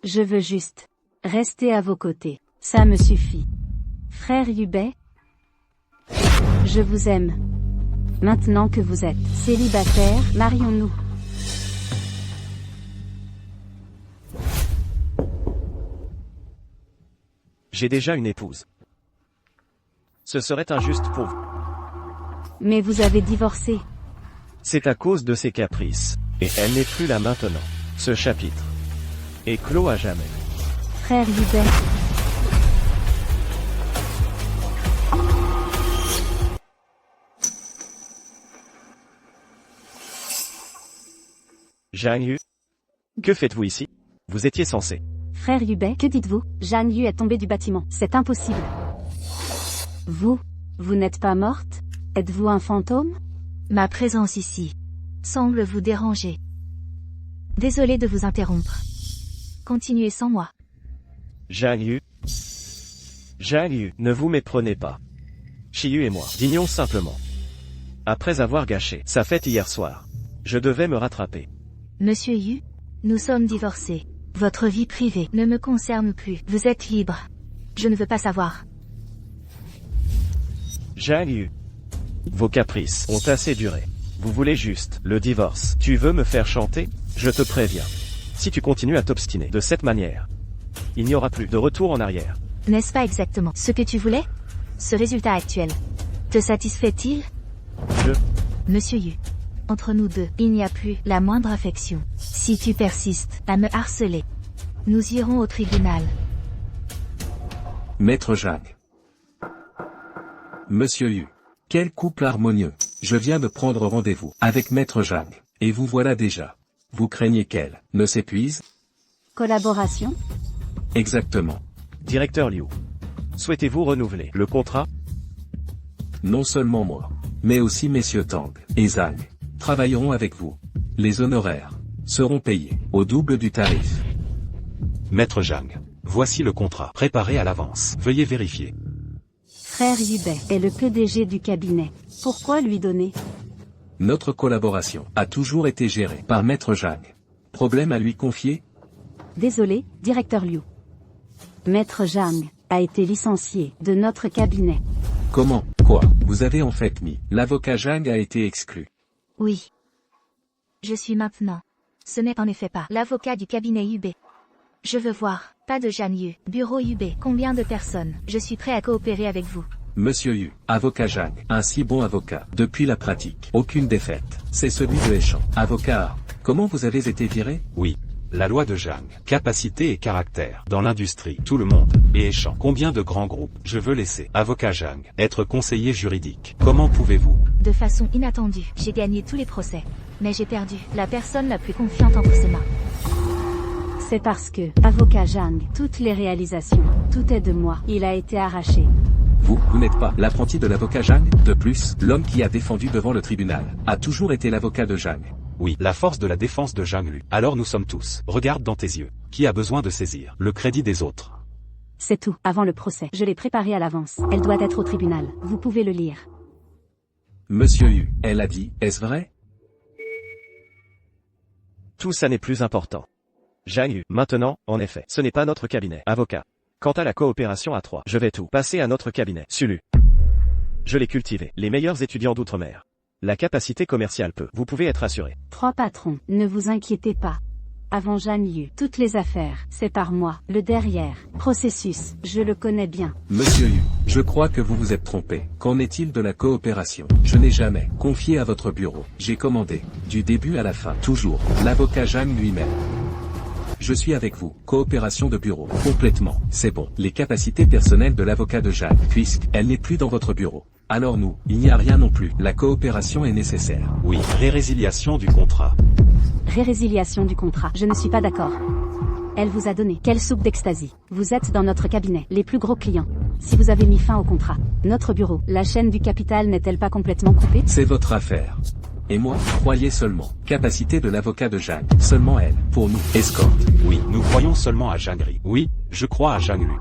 Je veux juste rester à vos côtés. Ça me suffit. Frère Yubei, je vous aime. Maintenant que vous êtes célibataire, marions-nous. J'ai déjà une épouse. Ce serait injuste pour vous. Mais vous avez divorcé. C'est à cause de ses caprices. Et elle n'est plus là maintenant. Ce chapitre est clos à jamais. Frère Yubei. Zhang Yu, que faites-vous ici? Vous étiez censé. Frère Yubei, que dites-vous? Zhang Yu est tombé du bâtiment. C'est impossible. Vous n'êtes pas morte? Êtes-vous un fantôme? Ma présence ici semble vous déranger. Désolé de vous interrompre. Continuez sans moi. Zhang Yu, ne vous méprenez pas. Shiyu et moi dînions simplement. Après avoir gâché sa fête hier soir, je devais me rattraper. Monsieur Yu, nous sommes divorcés. Votre vie privée ne me concerne plus. Vous êtes libre. Je ne veux pas savoir. Zhang Yu, vos caprices ont assez duré. Vous voulez juste le divorce. Tu veux me faire chanter? Je te préviens. Si tu continues à t'obstiner de cette manière, il n'y aura plus de retour en arrière. N'est-ce pas exactement ce que tu voulais? Ce résultat actuel te satisfait-il? Monsieur Yu, entre nous deux, il n'y a plus la moindre affection. Si tu persistes à me harceler, nous irons au tribunal. Maître Zhang. Monsieur Yu. Quel couple harmonieux. Je viens de prendre rendez-vous avec Maître Zhang. Et vous voilà déjà. Vous craignez qu'elle ne s'épuise? Collaboration? Exactement. Directeur Liu, souhaitez-vous renouveler le contrat? Non seulement moi, mais aussi messieurs Tang et Zhang travailleront avec vous. Les honoraires seront payés au double du tarif. Maître Zhang, voici le contrat préparé à l'avance. Veuillez vérifier. Frère Yubei est le PDG du cabinet. Pourquoi lui donner? Notre collaboration a toujours été gérée par Maître Zhang. Problème à lui confier? Désolé, directeur Liu. Maître Zhang a été licencié de notre cabinet. Comment? Quoi? Vous avez en fait mis. L'avocat Zhang a été exclu. Oui. Je suis maintenant. Ce n'est en effet pas l'avocat du cabinet Yubei. Je veux voir, pas de Zhang Yu, bureau Yubei. Combien de personnes? Je suis prêt à coopérer avec vous. Monsieur Yu, avocat Zhang, un si bon avocat. Depuis la pratique, aucune défaite. C'est celui de Échan. Avocat, comment vous avez été viré? Oui. La loi de Zhang, capacité et caractère, dans l'industrie, tout le monde, et échange. Combien de grands groupes? Je veux laisser, avocat Zhang, être conseiller juridique. Comment pouvez-vous? De façon inattendue, j'ai gagné tous les procès. Mais j'ai perdu la personne la plus confiante entre ses mains. C'est parce que, avocat Zhang, toutes les réalisations, tout est de moi. Il a été arraché. Vous n'êtes pas l'apprenti de l'avocat Zhang. De plus, l'homme qui a défendu devant le tribunal a toujours été l'avocat de Zhang. Oui, la force de la défense de Zhang Lu. Alors nous sommes tous. Regarde dans tes yeux. Qui a besoin de saisir le crédit des autres? C'est tout, avant le procès. Je l'ai préparé à l'avance. Elle doit être au tribunal. Vous pouvez le lire. Monsieur Yu, elle a dit, est-ce vrai? Tout ça n'est plus important. Zhang Yu, maintenant, en effet, ce n'est pas notre cabinet. Avocat. Quant à la coopération à 3, je vais tout passer à notre cabinet. Sulu. Je l'ai cultivé. Les meilleurs étudiants d'outre-mer. La capacité commerciale peut. Vous pouvez être assuré. 3 patrons, ne vous inquiétez pas. Avant Zhang Yu, toutes les affaires, c'est par moi. Le derrière, processus, je le connais bien. Monsieur Yu, je crois que vous vous êtes trompé. Qu'en est-il de la coopération? Je n'ai jamais confié à votre bureau. J'ai commandé, du début à la fin, toujours, l'avocat Zhang lui-même. Je suis avec vous, coopération de bureau, complètement, c'est bon. Les capacités personnelles de l'avocat de Zhang, puisqu'elle n'est plus dans votre bureau. Alors nous, il n'y a rien non plus. La coopération est nécessaire. Oui, résiliation du contrat. Résiliation du contrat. Je ne suis pas d'accord. Elle vous a donné quelle soupe d'ecstasy. Vous êtes dans notre cabinet, les plus gros clients. Si vous avez mis fin au contrat, notre bureau, la chaîne du capital n'est-elle pas complètement coupée? C'est votre affaire. Et moi, croyez seulement. Capacité de l'avocat de Zhang. Seulement elle, pour nous, escorte. Oui, nous croyons seulement à Zhang Ri. Oui, je crois à Zhang Lu.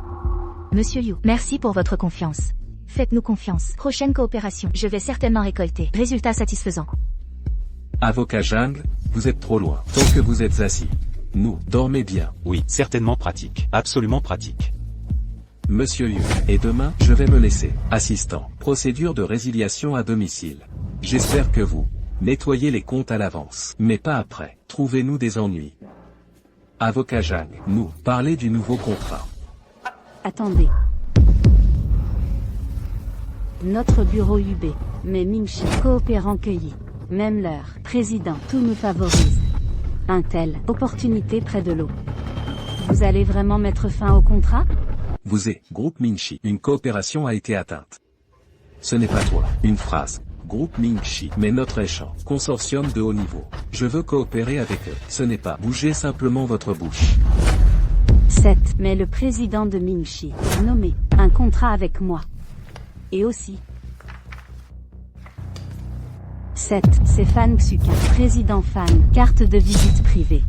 Monsieur Yu, merci pour votre confiance. Faites-nous confiance. Prochaine coopération, je vais certainement récolter. Résultat satisfaisant. Avocat Zhang, vous êtes trop loin. Tant que vous êtes assis. Nous, dormez bien. Oui, certainement pratique. Absolument pratique. Monsieur Yu, et demain, je vais me laisser. Assistant. Procédure de résiliation à domicile. J'espère que vous nettoyez les comptes à l'avance. Mais pas après. Trouvez-nous des ennuis. Avocat Zhang, nous, parlez du nouveau contrat. Attendez. Notre bureau UB, mais Mingxi, coopérant cueilli. Même l'heure, président, tout nous favorise. Intel, opportunité près de l'eau. Vous allez vraiment mettre fin au contrat? Vous et, groupe Mingxi, une coopération a été atteinte. Ce n'est pas toi, une phrase. Groupe Mingxi, mais notre échange, consortium de haut niveau. Je veux coopérer avec eux. Ce n'est pas, bougez simplement votre bouche. 7. Mais le président de Mingxi, nommé, un contrat avec moi. Et aussi. 7. C'est Fan Xuqin, président Fan, carte de visite privée.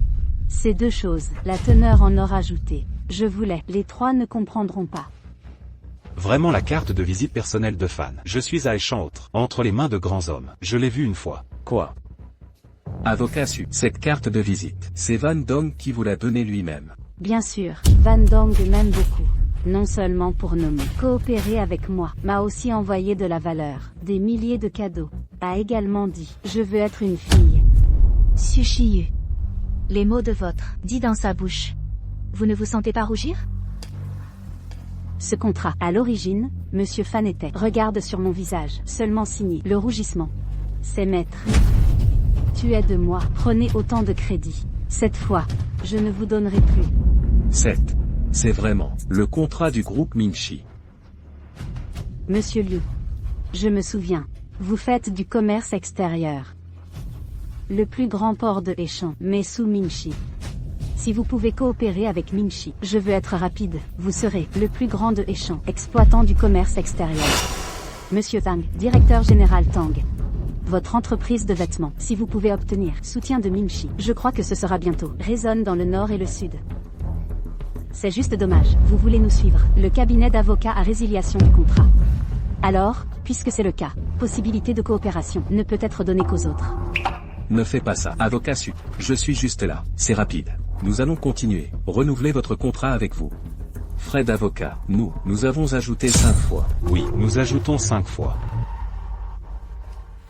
Ces deux choses, la teneur en or ajouté. Je voulais, les 3 ne comprendront pas. Vraiment la carte de visite personnelle de Fan. Je suis à échange autre, entre les mains de grands hommes. Je l'ai vu une fois. Quoi? Avocat Su, cette carte de visite, c'est Van Dong qui vous l'a donnée lui-même. Bien sûr, Van Dong m'aime beaucoup. Non seulement pour nommer, coopérer avec moi, m'a aussi envoyé de la valeur, des milliers de cadeaux. A également dit, je veux être une fille. Sushiyu. Les mots de votre, dit dans sa bouche. Vous ne vous sentez pas rougir? Ce contrat, à l'origine, Monsieur Fan était, regarde sur mon visage, seulement signé, le rougissement. C'est maître. Tu es de moi, prenez autant de crédit. Cette fois, je ne vous donnerai plus. 7. C'est vraiment, le contrat du groupe Mingxi. Monsieur Liu. Je me souviens. Vous faites du commerce extérieur. Le plus grand port de Heishan, mais sous Mingxi. Si vous pouvez coopérer avec Mingxi, je veux être rapide, vous serez le plus grand de Heishan, exploitant du commerce extérieur. Monsieur Tang, directeur général Tang. Votre entreprise de vêtements, si vous pouvez obtenir soutien de Mingxi, je crois que ce sera bientôt, résonne dans le nord et le sud. C'est juste dommage, vous voulez nous suivre, le cabinet d'avocats à résiliation du contrat. Alors, puisque c'est le cas, possibilité de coopération ne peut être donnée qu'aux autres. Ne fais pas ça, avocat Su. Je suis juste là, c'est rapide. Nous allons continuer, renouveler votre contrat avec vous. Frais d'avocat, nous avons ajouté 5 fois. Oui, nous ajoutons 5 fois.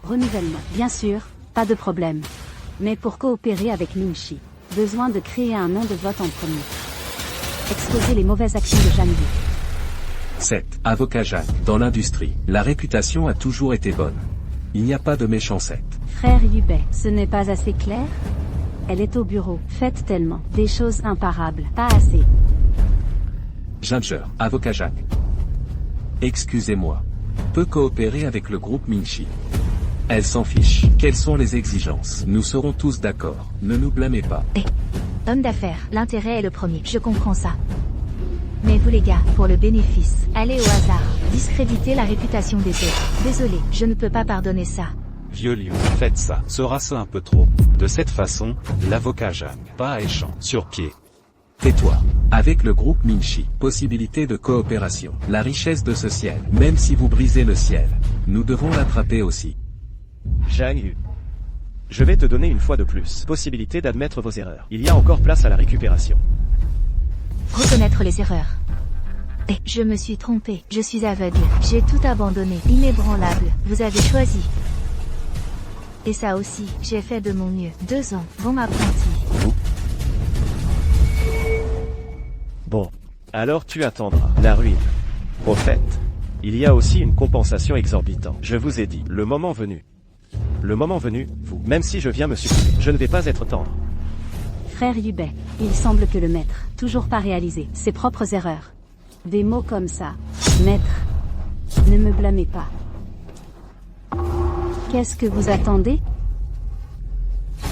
Renouvellement, bien sûr, pas de problème. Mais pour coopérer avec Mingxi, besoin de créer un nom de vote en premier. Exposer les mauvaises actions de Zhang Yu. 7. Avocat Jacques, dans l'industrie, la réputation a toujours été bonne. Il n'y a pas de méchanceté. Frère Yubei, ce n'est pas assez clair? Elle est au bureau, faites tellement, des choses imparables, pas assez. Ginger, avocat Jacques. Excusez-moi. Peut coopérer avec le groupe Mingxi. Elle s'en fiche. Quelles sont les exigences? Nous serons tous d'accord. Ne nous blâmez pas. Homme d'affaires, l'intérêt est le premier, je comprends ça. Mais vous les gars, pour le bénéfice, allez au hasard, discréditez la réputation des autres. Désolé, je ne peux pas pardonner ça. Vieux lion, faites ça. Sera-ce un peu trop? De cette façon, l'avocat Zhang, pas Aishan, sur pied. Tais-toi. Avec le groupe Minchi, possibilité de coopération, la richesse de ce ciel, même si vous brisez le ciel, nous devons l'attraper aussi. Zhang Yu. Je vais te donner une fois de plus possibilité d'admettre vos erreurs. Il y a encore place à la récupération. Reconnaître les erreurs. Et je me suis trompé, je suis aveugle, j'ai tout abandonné, inébranlable, vous avez choisi. Et ça aussi, j'ai fait de mon mieux. 2 ans, bon apprenti. Bon. Alors tu attendras. La ruine. Prophète. Il y a aussi une compensation exorbitante. Je vous ai dit, le moment venu. Le moment venu, vous, même si je viens me supprimer, je ne vais pas être tendre. Frère Yubei, il semble que le maître, toujours pas réalisé, ses propres erreurs. Des mots comme ça. Maître. Ne me blâmez pas. Qu'est-ce que vous attendez?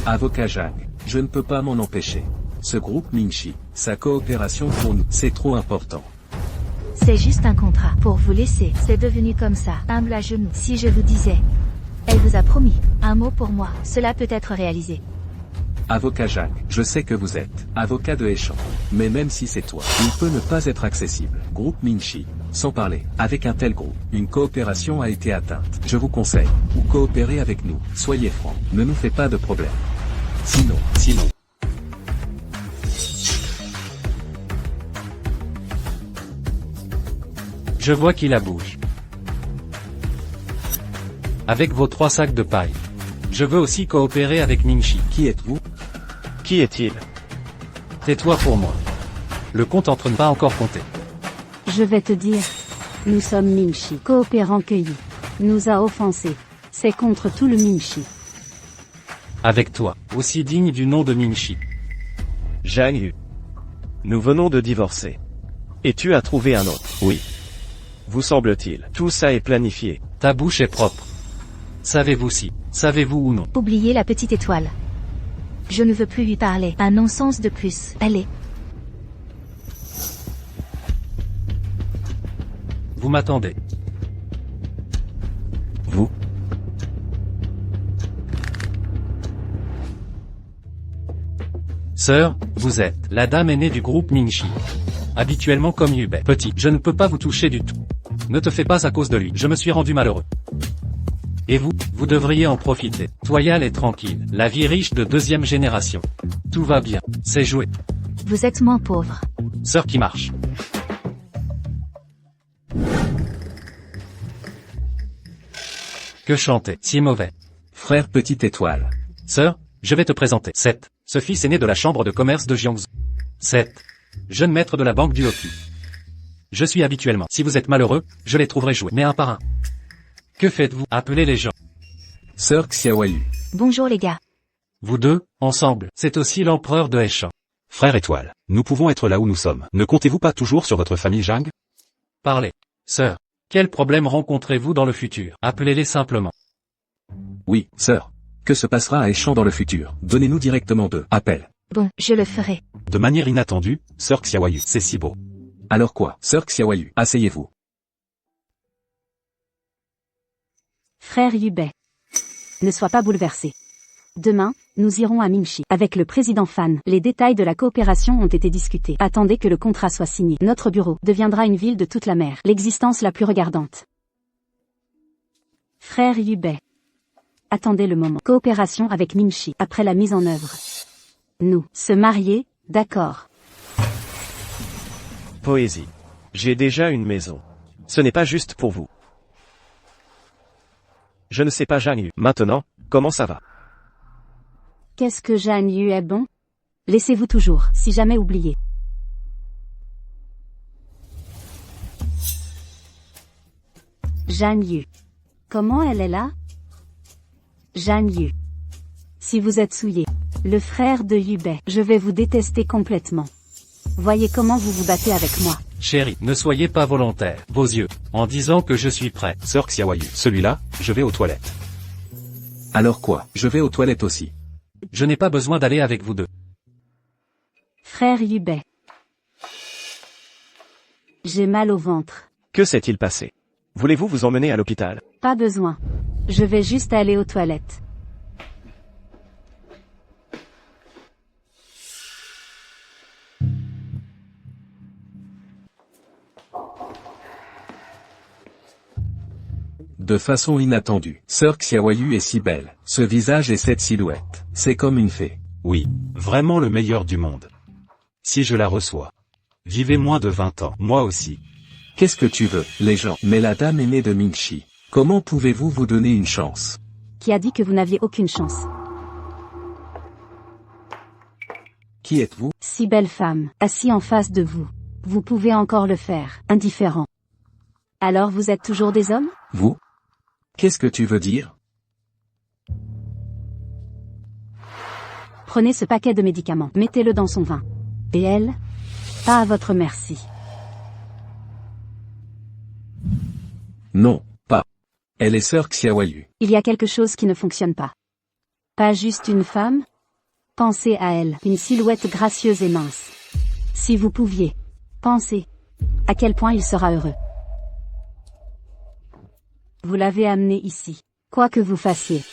Avocat Zhang, je ne peux pas m'en empêcher. Ce groupe Minchi, sa coopération pour nous, c'est trop important. C'est juste un contrat, pour vous laisser, c'est devenu comme ça, humble à genoux. Si je vous disais, elle vous a promis, un mot pour moi, cela peut être réalisé. Avocat Zhang, je sais que vous êtes avocat de Aishan. Mais même si c'est toi, il peut ne pas être accessible. Groupe Minchi. Sans parler, avec un tel groupe, une coopération a été atteinte. Je vous conseille, ou coopérez avec nous, soyez francs, ne nous faites pas de problème. Sinon. Je vois qu'il la bouge. Avec vos 3 sacs de paille. Je veux aussi coopérer avec Minchi. Qui êtes-vous? Qui est-il? Tais-toi pour moi. Le compte entre nous pas encore compté. Je vais te dire. Nous sommes Minchi, coopérant cueilli. Nous a offensés. C'est contre tout le Minchi. Avec toi, aussi digne du nom de Minchi. Zhang Yu. Nous venons de divorcer. Et tu as trouvé un autre? Oui. Vous semble-t-il, tout ça est planifié. Ta bouche est propre. Savez-vous si, savez-vous ou non? Oubliez la petite étoile. Je ne veux plus lui parler, un non-sens de plus, allez. Vous m'attendez. Vous? Sœur, vous êtes la dame aînée du groupe Minchi. Habituellement comme Yubei. Petit, je ne peux pas vous toucher du tout. Ne te fais pas à cause de lui, je me suis rendu malheureux. Et vous, vous devriez en profiter. Loyal et tranquille, la vie riche de 2e génération. Tout va bien, c'est joué. Vous êtes moins pauvre. Sœur qui marche. Que chanter, si mauvais. Frère Petite Étoile. Sœur, je vais te présenter. Seth, ce fils aîné de la chambre de commerce de Jiangsu. Seth, jeune maître de la banque du Hoki. Je suis habituellement. Si vous êtes malheureux, je les trouverai jouer, mais un par un. Que faites-vous? Appelez les gens. Sœur Xiaoyu. Bonjour les gars. Vous deux, ensemble, c'est aussi l'empereur de Aishan. Frère Étoile, nous pouvons être là où nous sommes. Ne comptez-vous pas toujours sur votre famille Zhang? Parlez. Sœur, quels problèmes rencontrez-vous dans le futur? Appelez-les simplement. Oui, sœur. Que se passera à Aishan dans le futur? Donnez-nous directement 2 appels. Bon, je le ferai. De manière inattendue, sœur Xiaoyu, c'est si beau. Alors quoi, sœur Xiaoyu, asseyez-vous. Frère Yubei. Ne sois pas bouleversé. Demain, nous irons à Minchi. Avec le président Fan, les détails de la coopération ont été discutés. Attendez que le contrat soit signé. Notre bureau deviendra une ville de toute la mer, l'existence la plus regardante. Frère Yubei. Attendez le moment. Coopération avec Minchi, après la mise en œuvre. Nous, se marier, d'accord. Poésie. J'ai déjà une maison. Ce n'est pas juste pour vous. Je ne sais pas Zhang Yu. Maintenant, comment ça va? Qu'est-ce que Zhang Yu est bon? Laissez-vous toujours, si jamais oublié. Zhang Yu. Comment elle est là? Zhang Yu. Si vous êtes souillé, le frère de Yubei, je vais vous détester complètement. Voyez comment vous vous battez avec moi. Chérie, ne soyez pas volontaire, vos yeux, en disant que je suis prêt. Sœur Xiaoyu, celui-là, je vais aux toilettes. Alors quoi, je vais aux toilettes aussi. Je n'ai pas besoin d'aller avec vous deux. Frère Yubei. J'ai mal au ventre. Que s'est-il passé? Voulez-vous vous emmener à l'hôpital? Pas besoin. Je vais juste aller aux toilettes. De façon inattendue, Sœur Xiaoyu est si belle, ce visage et cette silhouette, c'est comme une fée. Oui, vraiment le meilleur du monde. Si je la reçois. Vivez moins de 20 ans, moi aussi. Qu'est-ce que tu veux, les gens? Mais la dame est née de Mingxi. Comment pouvez-vous vous donner une chance? Qui a dit que vous n'aviez aucune chance? Qui êtes-vous? Si belle femme, assis en face de vous. Vous pouvez encore le faire, indifférent. Alors vous êtes toujours des hommes? Vous? Qu'est-ce que tu veux dire? Prenez ce paquet de médicaments, mettez-le dans son vin. Et elle? Pas à votre merci. Non, pas. Elle est Sœur Xiaoyu. Il y a quelque chose qui ne fonctionne pas. Pas juste une femme? Pensez à elle, une silhouette gracieuse et mince. Si vous pouviez. Pensez. À quel point il sera heureux. Vous l'avez amené ici. Quoi que vous fassiez.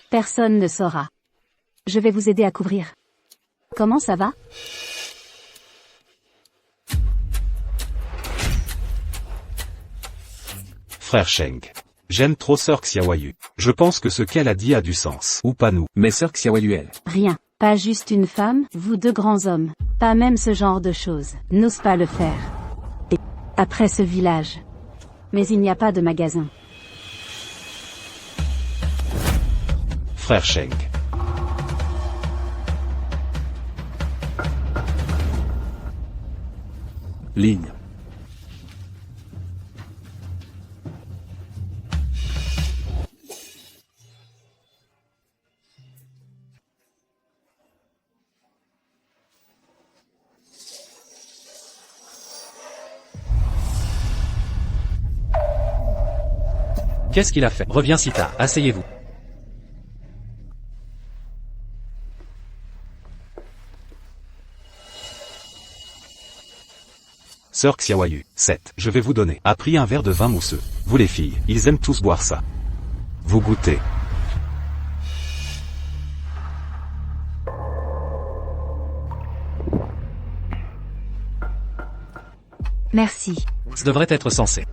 Personne ne saura. Je vais vous aider à couvrir. Comment ça va? Frère Sheng. J'aime trop Sœur Xiaoyu. Je pense que ce qu'elle a dit a du sens. Ou pas nous. Mais Sœur Xiaoyu elle. Rien. Pas juste une femme, vous deux grands hommes. Pas même ce genre de choses. N'ose pas le faire. Et après ce village. Mais il n'y a pas de magasin. Frère Sheng. Ligne. Qu'est-ce qu'il a fait? Reviens si tard, asseyez-vous. Sœur Xiaoyu, 7. Je vais vous donner. A pris un verre de vin mousseux. Vous les filles, ils aiment tous boire ça. Vous goûtez. Merci. Ce devrait être censé.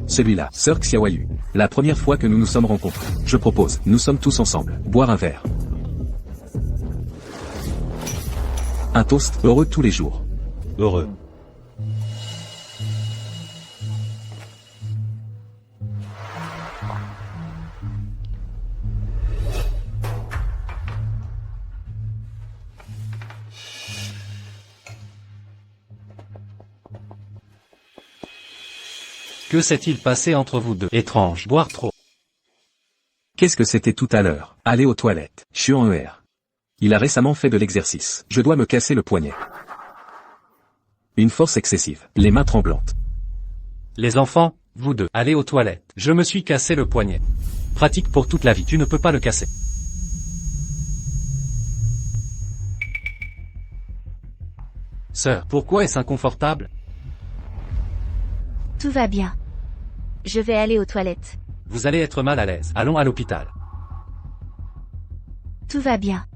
Celui-là, Sœur Xiaoyu. La première fois que nous nous sommes rencontrés. Je propose, nous sommes tous ensemble, boire un verre. Un toast, heureux tous les jours. Heureux. Que s'est-il passé entre vous deux? Étrange, boire trop. Qu'est-ce que c'était tout à l'heure? Aller aux toilettes. Je suis en ER. Il a récemment fait de l'exercice. Je dois me casser le poignet. Une force excessive. Les mains tremblantes. Les enfants, vous deux, allez aux toilettes. Je me suis cassé le poignet. Pratique pour toute la vie, tu ne peux pas le casser. Sœur, pourquoi est-ce inconfortable? Tout va bien. Je vais aller aux toilettes. Vous allez être mal à l'aise. Allons à l'hôpital. Tout va bien.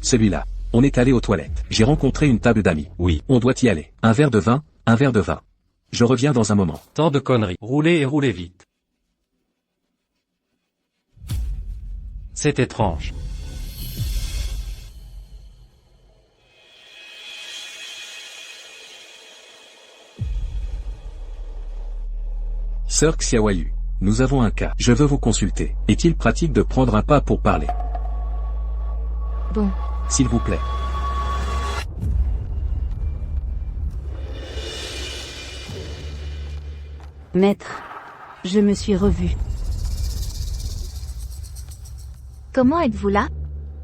Celui-là. On est allé aux toilettes. J'ai rencontré une table d'amis. Oui. On doit y aller. Un verre de vin, un verre de vin. Je reviens dans un moment. Tant de conneries. Roulez et roulez vite. C'est étrange. Sœur Xiaoyu. Nous avons un cas. Je veux vous consulter. Est-il pratique de prendre un pas pour parler? Bon. S'il vous plaît. Maître. Je me suis revu. Comment êtes-vous là?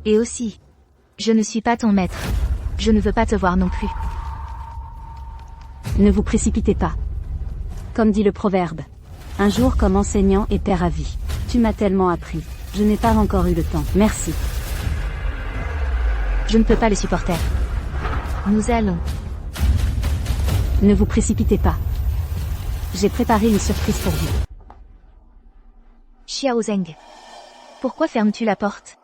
Et aussi. Je ne suis pas ton maître. Je ne veux pas te voir non plus. Ne vous précipitez pas. Comme dit le proverbe. Un jour comme enseignant et père à vie. Tu m'as tellement appris. Je n'ai pas encore eu le temps. Merci. Je ne peux pas le supporter. Nous allons. Ne vous précipitez pas. J'ai préparé une surprise pour vous. Xiao Zheng. Pourquoi fermes-tu la porte?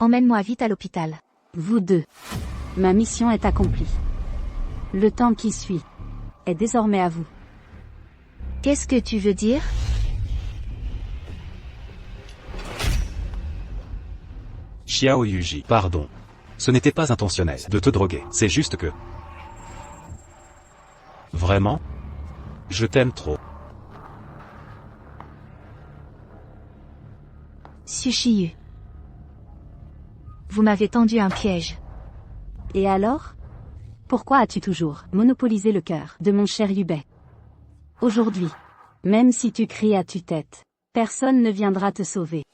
Emmène-moi vite à l'hôpital. Vous deux. Ma mission est accomplie. Le temps qui suit est désormais à vous. Qu'est-ce que tu veux dire? Xiao Yuji, pardon. Ce n'était pas intentionnel de te droguer, c'est juste que... Vraiment? Je t'aime trop. Sushiyu. Vous m'avez tendu un piège. Et alors? Pourquoi as-tu toujours monopolisé le cœur de mon cher Yubei? Aujourd'hui, même si tu cries à tue-tête, personne ne viendra te sauver.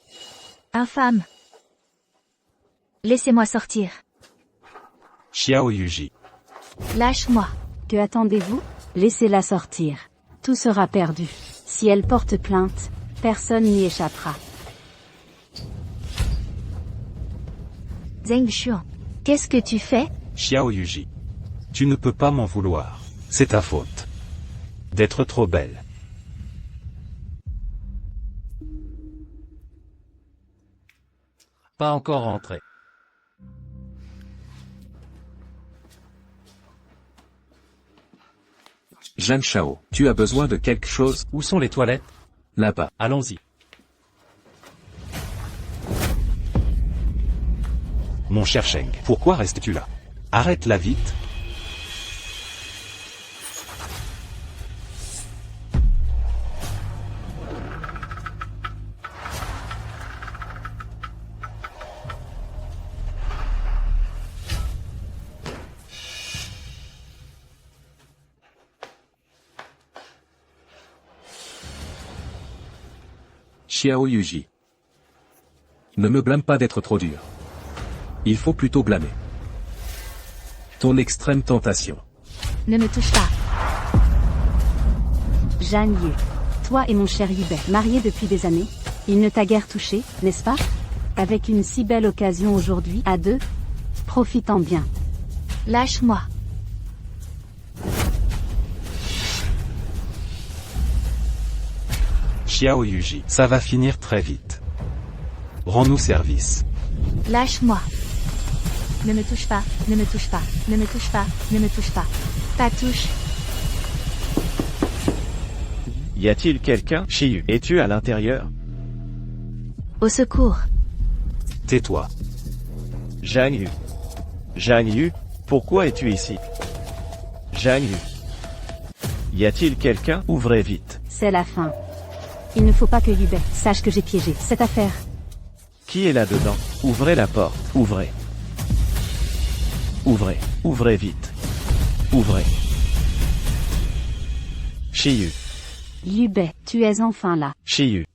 Infâme. Laissez-moi sortir. Xiao Yuji. Lâche-moi. Que attendez-vous? Laissez-la sortir. Tout sera perdu. Si elle porte plainte, personne n'y échappera. Zheng Xuan. Qu'est-ce que tu fais? Xiao Yuji. Tu ne peux pas m'en vouloir. C'est ta faute. D'être trop belle. Pas encore rentré. Zhang Shao, tu as besoin de quelque chose? Où sont les toilettes? Là-bas. Allons-y. Mon cher Sheng, pourquoi restes-tu là? Arrête-la vite. Xiao Yuji. Ne me blâme pas d'être trop dur. Il faut plutôt blâmer ton extrême tentation. Ne me touche pas. Zhang Yu. Toi et mon cher Yubei, mariés depuis des années, il ne t'a guère touché, n'est-ce pas? Avec une si belle occasion aujourd'hui, à deux, profitant bien. Lâche-moi. Xiao Yuji, ça va finir très vite. Rends-nous service. Lâche-moi. Ne me touche pas, ne me touche pas, ne me touche pas, ne me touche pas. Pas touche. Y a-t-il quelqu'un? Shiyu, es-tu à l'intérieur? Au secours. Tais-toi. Zhang Yu. Zhang Yu, pourquoi es-tu ici? Zhang Yu. Y a-t-il quelqu'un? Ouvrez vite. C'est la fin. Il ne faut pas que Yubei sache que j'ai piégé cette affaire. Qui est là-dedans? Ouvrez la porte. Ouvrez. Ouvrez. Ouvrez vite. Ouvrez. Shiyu. Yubei, tu es enfin là. Shiyu.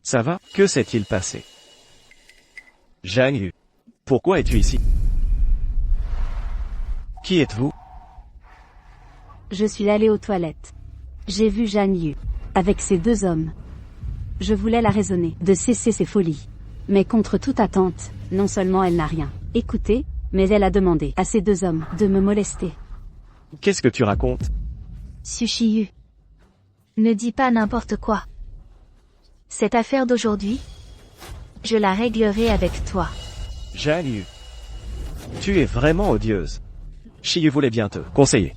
Ça va? Que s'est-il passé? Zhang Yu. Pourquoi es-tu ici? Qui êtes-vous? Je suis allé aux toilettes. J'ai vu Zhang Yu avec ces deux hommes. Je voulais la raisonner de cesser ses folies. Mais contre toute attente, non seulement elle n'a rien écouté, mais elle a demandé à ces deux hommes de me molester. Qu'est-ce que tu racontes? Sushiyu. Ne dis pas n'importe quoi. Cette affaire d'aujourd'hui, je la réglerai avec toi. Zhang Yu. Tu es vraiment odieuse. Shiyu voulait bien te conseiller.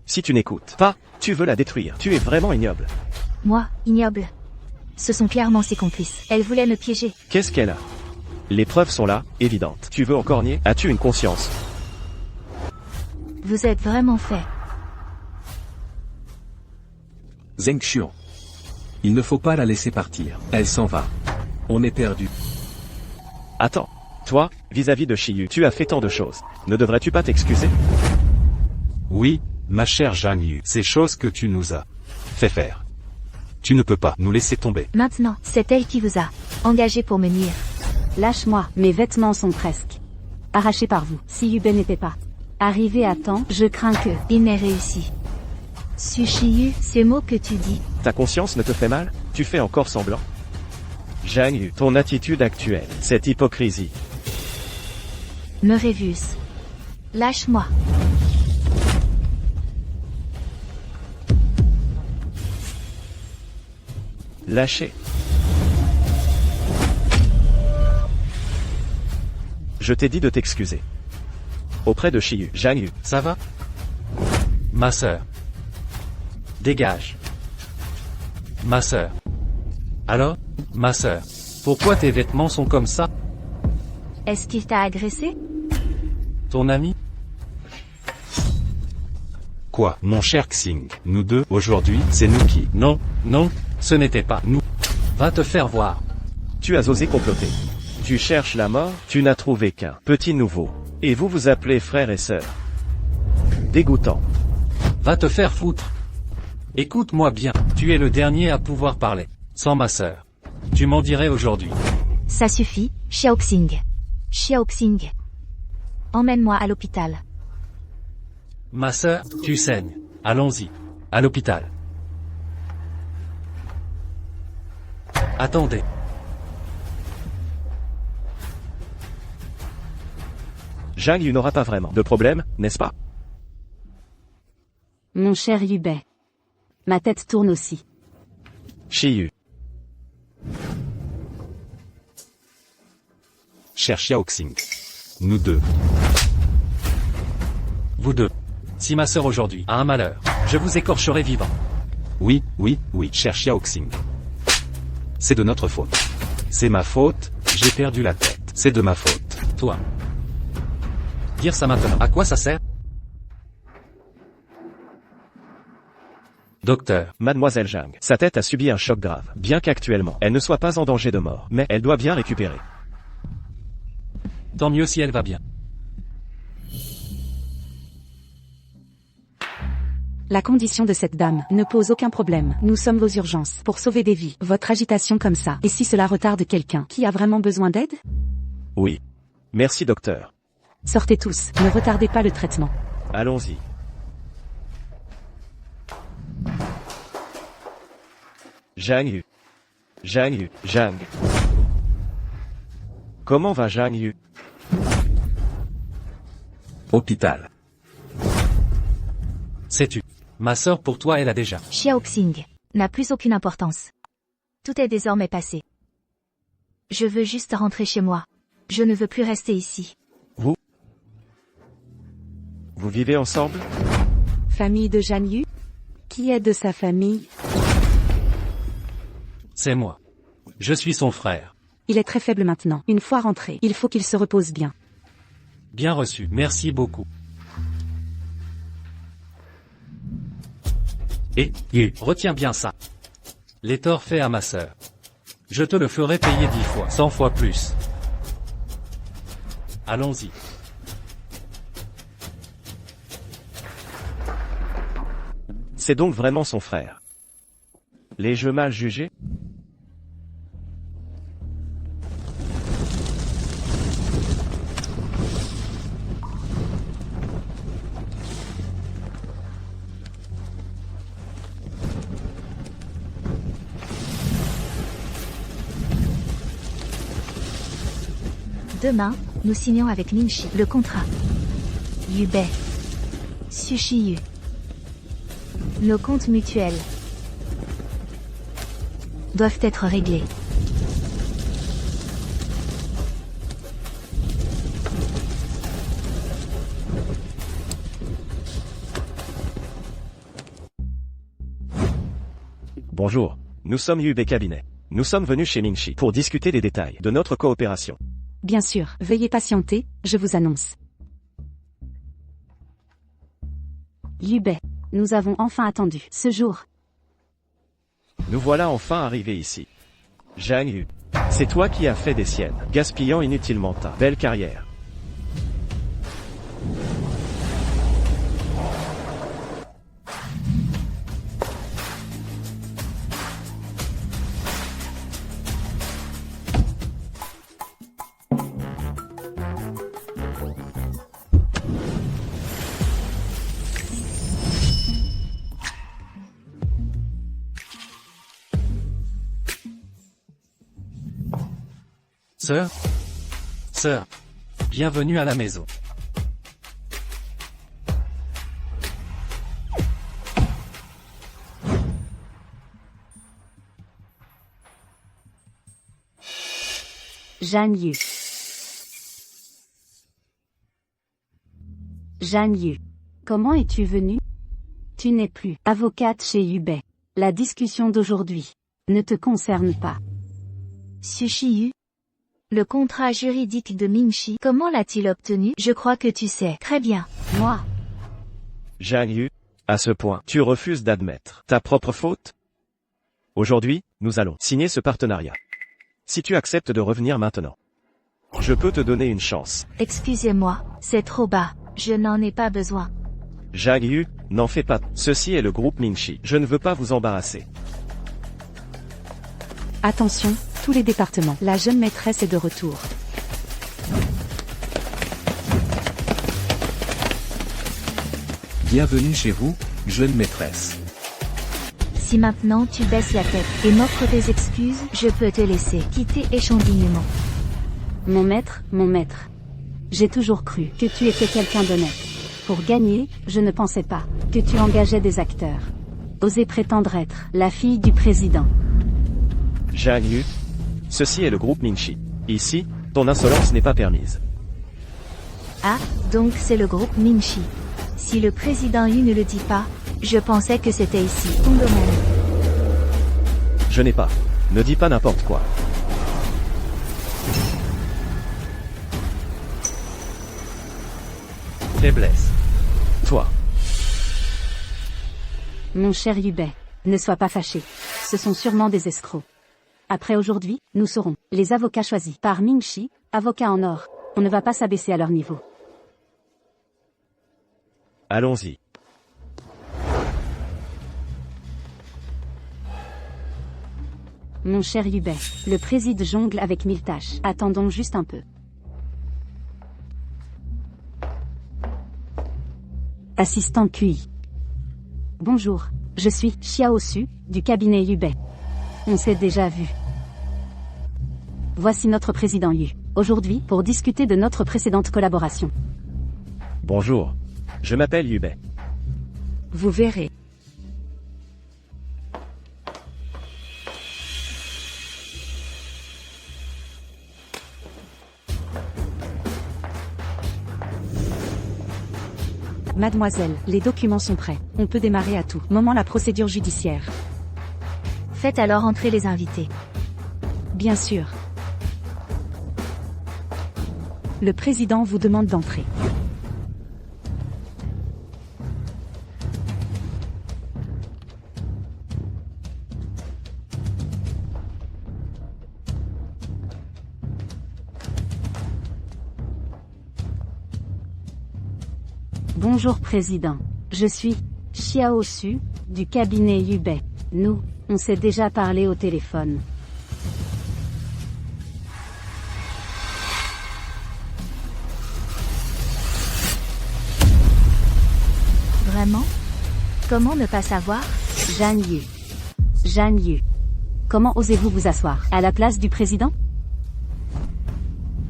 Si tu n'écoutes pas, tu veux la détruire. Tu es vraiment ignoble. Moi, ignoble. Ce sont clairement ses complices. Elle voulait me piéger. Qu'est-ce qu'elle a? Les preuves sont là, évidentes. Tu veux encore nier? As-tu une conscience? Vous êtes vraiment fait. Zheng Xuan. Il ne faut pas la laisser partir. Elle s'en va. On est perdu. Attends. Toi, vis-à-vis de Shiyu, tu as fait tant de choses. Ne devrais-tu pas t'excuser? Oui, ma chère Zhang Yu, ces choses que tu nous as fait faire. Tu ne peux pas nous laisser tomber. Maintenant, c'est elle qui vous a engagé pour me nuire. Lâche-moi, mes vêtements sont presque arrachés par vous. Si Yubei n'était pas arrivé à temps, je crains que... Il m'ait réussi. Sushiyu, ces mots que tu dis Ta conscience ne te fait mal? Tu fais encore semblant? Zhang Yu, ton attitude actuelle, cette hypocrisie. Me révulse. Lâche-moi. Lâcher. Je t'ai dit de t'excuser. Auprès de Shiyu, Zhang Yu. Ça va? Ma sœur. Dégage. Ma sœur. Alors, ma sœur, pourquoi tes vêtements sont comme ça? Est-ce qu'il t'a agressé? Ton ami? Quoi, mon cher Xing? Nous deux, aujourd'hui, c'est nous qui... Non, non, ce n'était pas nous. Va te faire voir. Tu as osé comploter. Tu cherches la mort, tu n'as trouvé qu'un petit nouveau. Et vous vous appelez frère et sœur. Dégoûtant. Va te faire foutre. Écoute-moi bien, tu es le dernier à pouvoir parler. Sans ma sœur. Tu m'en dirais aujourd'hui. Ça suffit, Xiaoxing. Xiaoxing. Emmène-moi à l'hôpital. Ma sœur, tu saignes. Allons-y. À l'hôpital. Attendez. Zhang Yu n'aura pas vraiment de problème, n'est-ce pas? Mon cher Yubei. Ma tête tourne aussi. Shiyu. Cher Xiaoxing. Nous deux. Vous deux. Si ma sœur aujourd'hui a un malheur, je vous écorcherai vivant. Oui, oui, oui, cher Xiaoxing. C'est de notre faute. C'est ma faute, j'ai perdu la tête. C'est de ma faute. Toi. Dire ça maintenant, à quoi ça sert? Docteur. Mademoiselle Zhang, sa tête a subi un choc grave, bien qu'actuellement, elle ne soit pas en danger de mort, mais elle doit bien récupérer. Tant mieux si elle va bien. La condition de cette dame ne pose aucun problème. Nous sommes aux urgences pour sauver des vies. Votre agitation comme ça, et si cela retarde quelqu'un qui a vraiment besoin d'aide? Oui. Merci docteur. Sortez tous, ne retardez pas le traitement. Allons-y. Zhang Yu. Zhang Yu. Zhang. Comment va Zhang Yu? Hôpital. Sais-tu? Ma sœur pour toi elle a déjà. Xiaoxing n'a plus aucune importance. Tout est désormais passé. Je veux juste rentrer chez moi. Je ne veux plus rester ici. Vous vivez ensemble? Famille de Zhang Yu? Qui est de sa famille? C'est moi. Je suis son frère. Il est très faible maintenant. Une fois rentré, il faut qu'il se repose bien. Bien reçu, merci beaucoup. Et, retiens bien ça. Les torts faits à ma sœur. Je te le ferai payer 10 fois, 100 fois plus. Allons-y. C'est donc vraiment son frère. Les jeux mal jugés? Demain, nous signons avec Ningxi le contrat. Yubei. Sushiyu. Nos comptes mutuels doivent être réglés. Bonjour. Nous sommes Yubei Cabinet. Nous sommes venus chez Ningxi pour discuter des détails de notre coopération. Bien sûr, veuillez patienter, je vous annonce. Yubei, nous avons enfin attendu ce jour. Nous voilà enfin arrivés ici. Zhang Yu. C'est toi qui as fait des siennes, gaspillant inutilement ta belle carrière. Sœur? Sœur. Bienvenue à la maison. Zhang Yu. Zhang Yu. Comment es-tu venue? Tu n'es plus avocate chez Yubei. La discussion d'aujourd'hui ne te concerne pas. Sushi Yu. Le contrat juridique de Mingxi, comment l'a-t-il obtenu? Je crois que tu sais. Très bien. Moi, Zhang Yu, à ce point, tu refuses d'admettre ta propre faute? Aujourd'hui, nous allons signer ce partenariat. Si tu acceptes de revenir maintenant, je peux te donner une chance. Excusez-moi, c'est trop bas. Je n'en ai pas besoin. Zhang Yu, n'en fais pas. Ceci est le groupe Mingxi. Je ne veux pas vous embarrasser. attention, tous les départements. La jeune maîtresse est de retour. Bienvenue chez vous, jeune maîtresse. Si maintenant tu baisses la tête et m'offres tes excuses, je peux te laisser quitter échandignement. Mon maître, j'ai toujours cru que tu étais quelqu'un d'honnête. Pour gagner, je ne pensais pas que tu engageais des acteurs. Oser prétendre être la fille du président. Zhang Yu, ceci est le groupe Mingxi. Ici, ton insolence n'est pas permise. Ah, donc c'est le groupe Mingxi. Si le président Yu ne le dit pas, je pensais que c'était ici, ton domaine. Je n'ai pas. Ne dis pas n'importe quoi. Faiblesse. Toi. Mon cher Yubei, ne sois pas fâché. Ce sont sûrement des escrocs. Après aujourd'hui, nous serons les avocats choisis par Mingxi, avocats en or. On ne va pas s'abaisser à leur niveau. Allons-y. Mon cher Yubei, le président jongle avec 1000 tâches. Attendons juste un peu. Assistant QI. Bonjour, je suis Xiao Su, du cabinet Yubei. On s'est déjà vu. Voici notre président Yu. Aujourd'hui, pour discuter de notre précédente collaboration. Bonjour. Je m'appelle Yubei. Vous verrez. Mademoiselle, les documents sont prêts. On peut démarrer à tout moment la procédure judiciaire. Faites alors entrer les invités. Bien sûr. Le président vous demande d'entrer. Bonjour président. Je suis Xiao Su, du cabinet Yubei. Nous, on s'est déjà parlé au téléphone. Vraiment? Comment ne pas savoir? Zhang Yu. Zhang Yu. Comment osez-vous vous asseoir à la place du président?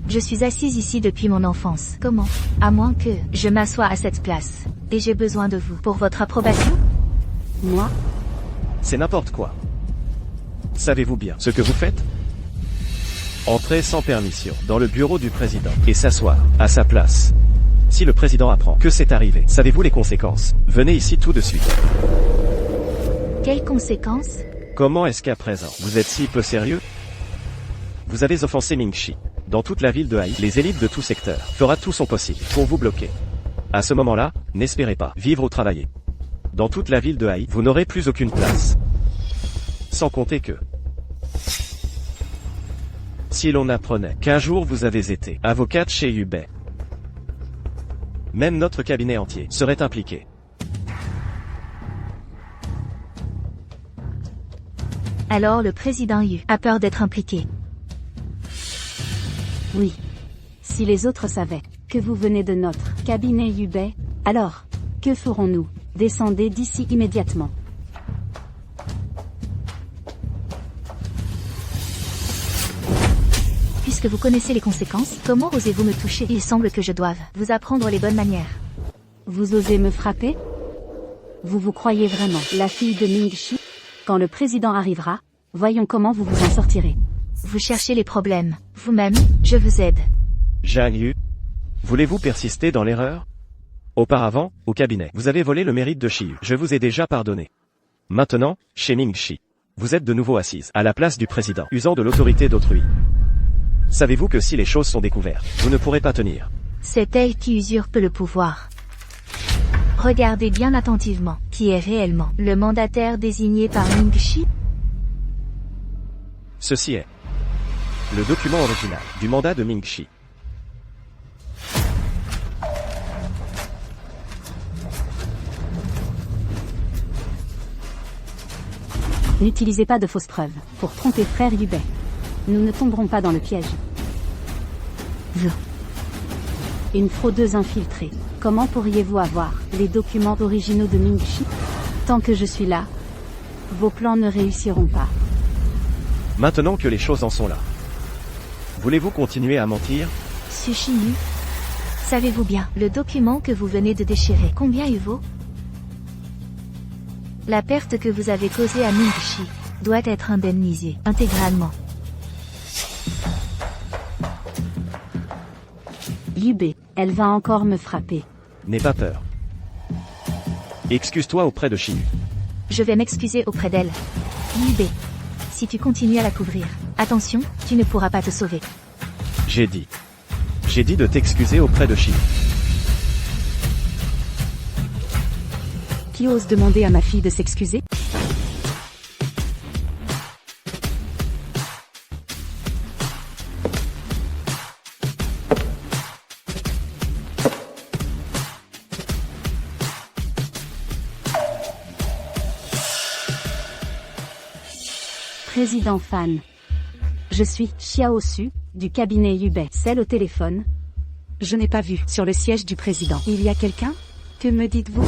Je suis assise ici depuis mon enfance. Comment? À moins que je m'assoie à cette place. Et j'ai besoin de vous pour votre approbation? Moi? C'est n'importe quoi. Savez-vous bien ce que vous faites? Entrez sans permission dans le bureau du président et s'asseoir à sa place. Si le président apprend que c'est arrivé, savez-vous les conséquences? Venez ici tout de suite. Quelles conséquences? Comment est-ce qu'à présent, vous êtes si peu sérieux? Vous avez offensé Mingxi. Dans toute la ville de Haï, les élites de tout secteur fera tout son possible pour vous bloquer. À ce moment-là, n'espérez pas vivre ou travailler. Dans toute la ville de Haï, vous n'aurez plus aucune place. Sans compter que si l'on apprenait qu'un jour vous avez été avocate chez Yubei, même notre cabinet entier serait impliqué. Alors le président Yu a peur d'être impliqué. Oui. Si les autres savaient que vous venez de notre cabinet Yubei, alors, que ferons-nous? Descendez d'ici immédiatement. Puisque vous connaissez les conséquences, comment osez-vous me toucher? Il semble que je doive vous apprendre les bonnes manières. Vous osez me frapper? Vous vous croyez vraiment la fille de Ming-Chi? Quand le président arrivera, voyons comment vous vous en sortirez. Vous cherchez les problèmes. Vous-même, je vous aide. Zhang Yu, voulez-vous persister dans l'erreur? Auparavant, au cabinet, vous avez volé le mérite de Shiyu. Je vous ai déjà pardonné. Maintenant, chez Ming-Chi, vous êtes de nouveau assise, à la place du président, usant de l'autorité d'autrui. Savez-vous que si les choses sont découvertes, vous ne pourrez pas tenir? C'est elle qui usurpe le pouvoir. Regardez bien attentivement, qui est réellement le mandataire désigné par Ming-Chi? Ceci est le document original du mandat de Ming-Chi. N'utilisez pas de fausses preuves pour tromper frère Yubei. Nous ne tomberons pas dans le piège. Vous. Une fraudeuse infiltrée. Comment pourriez-vous avoir les documents originaux de Ming-Chi? Tant que je suis là, vos plans ne réussiront pas. Maintenant que les choses en sont là, voulez-vous continuer à mentir? Sushinu. Savez-vous bien, le document que vous venez de déchirer, combien il vaut? La perte que vous avez causée à Ming-Chi doit être indemnisée intégralement. Yubei, elle va encore me frapper. N'aie pas peur. Excuse-toi auprès de Shiyu. Je vais m'excuser auprès d'elle. Yubei, si tu continues à la couvrir, attention, tu ne pourras pas te sauver. J'ai dit de t'excuser auprès de Shiyu. Qui ose demander à ma fille de s'excuser? Président Fan. Je suis Xiao Su, du cabinet Yubei. Celle au téléphone. Je n'ai pas vu sur le siège du président. Il y a quelqu'un? Que me dites-vous?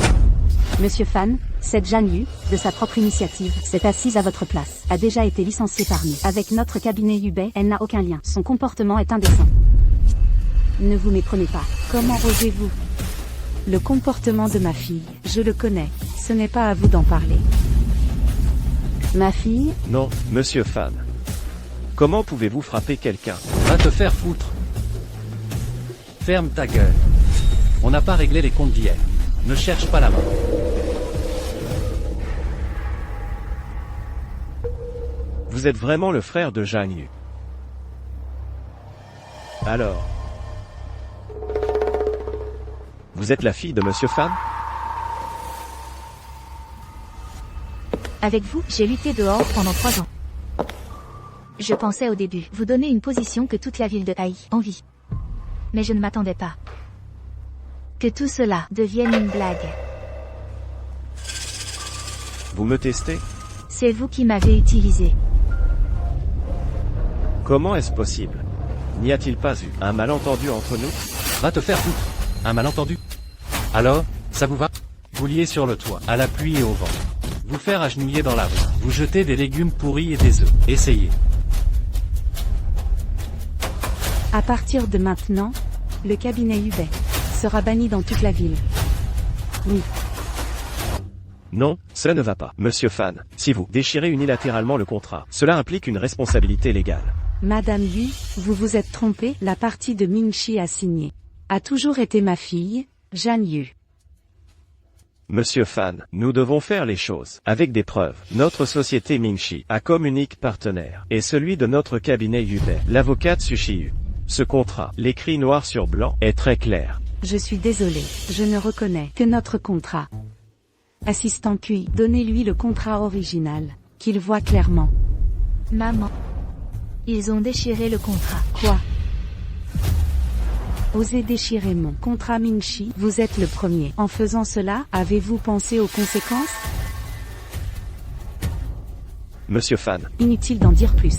Monsieur Fan, cette Zhang Yu, de sa propre initiative, s'est assise à votre place, a déjà été licenciée par nous. Avec notre cabinet Yubei, elle n'a aucun lien. Son comportement est indécent. Ne vous méprenez pas. Comment osez-vous? Le comportement de ma fille, je le connais. Ce n'est pas à vous d'en parler. Ma fille? Non, monsieur Fan. Comment pouvez-vous frapper quelqu'un? Va te faire foutre. Ferme ta gueule. On n'a pas réglé les comptes d'hier. Ne cherche pas la mort. Vous êtes vraiment le frère de Zhang Yu. Alors, vous êtes la fille de monsieur Fan? Avec vous, j'ai lutté dehors pendant 3 ans. Je pensais au début vous donner une position que toute la ville de Haï envie. Mais je ne m'attendais pas que tout cela devienne une blague. Vous me testez? C'est vous qui m'avez utilisé. Comment est-ce possible? N'y a-t-il pas eu un malentendu entre nous? Va te faire foutre. Un malentendu. Alors, ça vous va? Vous liez sur le toit, à la pluie et au vent. Vous faire agenouiller dans la rue. Vous jeter des légumes pourris et des œufs. Essayez. À partir de maintenant, le cabinet Yubei sera banni dans toute la ville. Oui. Non, cela ne va pas. Monsieur Fan, si vous déchirez unilatéralement le contrat, cela implique une responsabilité légale. Madame Yu, vous vous êtes trompée, la partie de Ming-Chi a signé. A toujours été ma fille, Zhang Yu. Monsieur Fan, nous devons faire les choses avec des preuves. Notre société Ming-Chi a comme unique partenaire, et celui de notre cabinet Yubei, l'avocate Sushiyu. Ce contrat, l'écrit noir sur blanc, est très clair. Je suis désolé, je ne reconnais que notre contrat. Assistant puis, donnez-lui le contrat original, qu'il voit clairement. Maman. Ils ont déchiré le contrat. Quoi? Osez déchirer mon contrat Ming-Chi, vous êtes le premier. En faisant cela, avez-vous pensé aux conséquences? Monsieur Fan. Inutile d'en dire plus.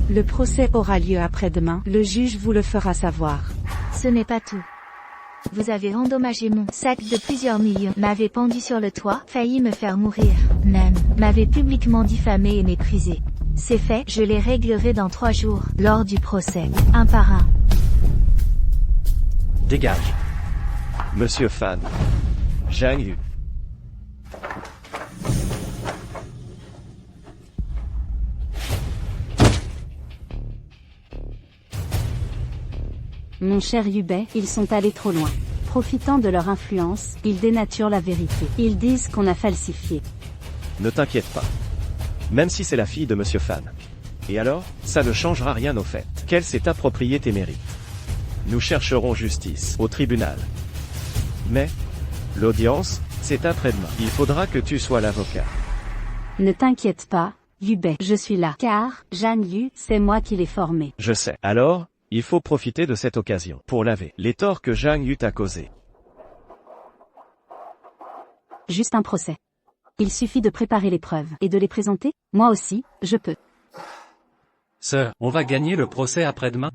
Le procès aura lieu après-demain, le juge vous le fera savoir. Ce n'est pas tout. Vous avez endommagé mon sac de plusieurs millions, m'avez pendu sur le toit, failli me faire mourir, même, m'avez publiquement diffamé et méprisé. C'est fait, je les réglerai dans 3 jours, lors du procès, un par un. Dégage. Monsieur Fan. Zhang Yu. Mon cher Yubei, ils sont allés trop loin. Profitant de leur influence, ils dénaturent la vérité. Ils disent qu'on a falsifié. Ne t'inquiète pas. Même si c'est la fille de Monsieur Fan. Et alors, ça ne changera rien au fait qu'elle s'est approprié tes mérites. Nous chercherons justice au tribunal. Mais, l'audience, c'est après-demain. Il faudra que tu sois l'avocat. Ne t'inquiète pas, Yubei, je suis là. Car, Zhang Yu, c'est moi qui l'ai formé. Je sais. Alors, il faut profiter de cette occasion pour laver les torts que Zhang Yu t'a causés. Juste un procès. Il suffit de préparer les preuves et de les présenter. Moi aussi, je peux. Sœur, on va gagner le procès après-demain?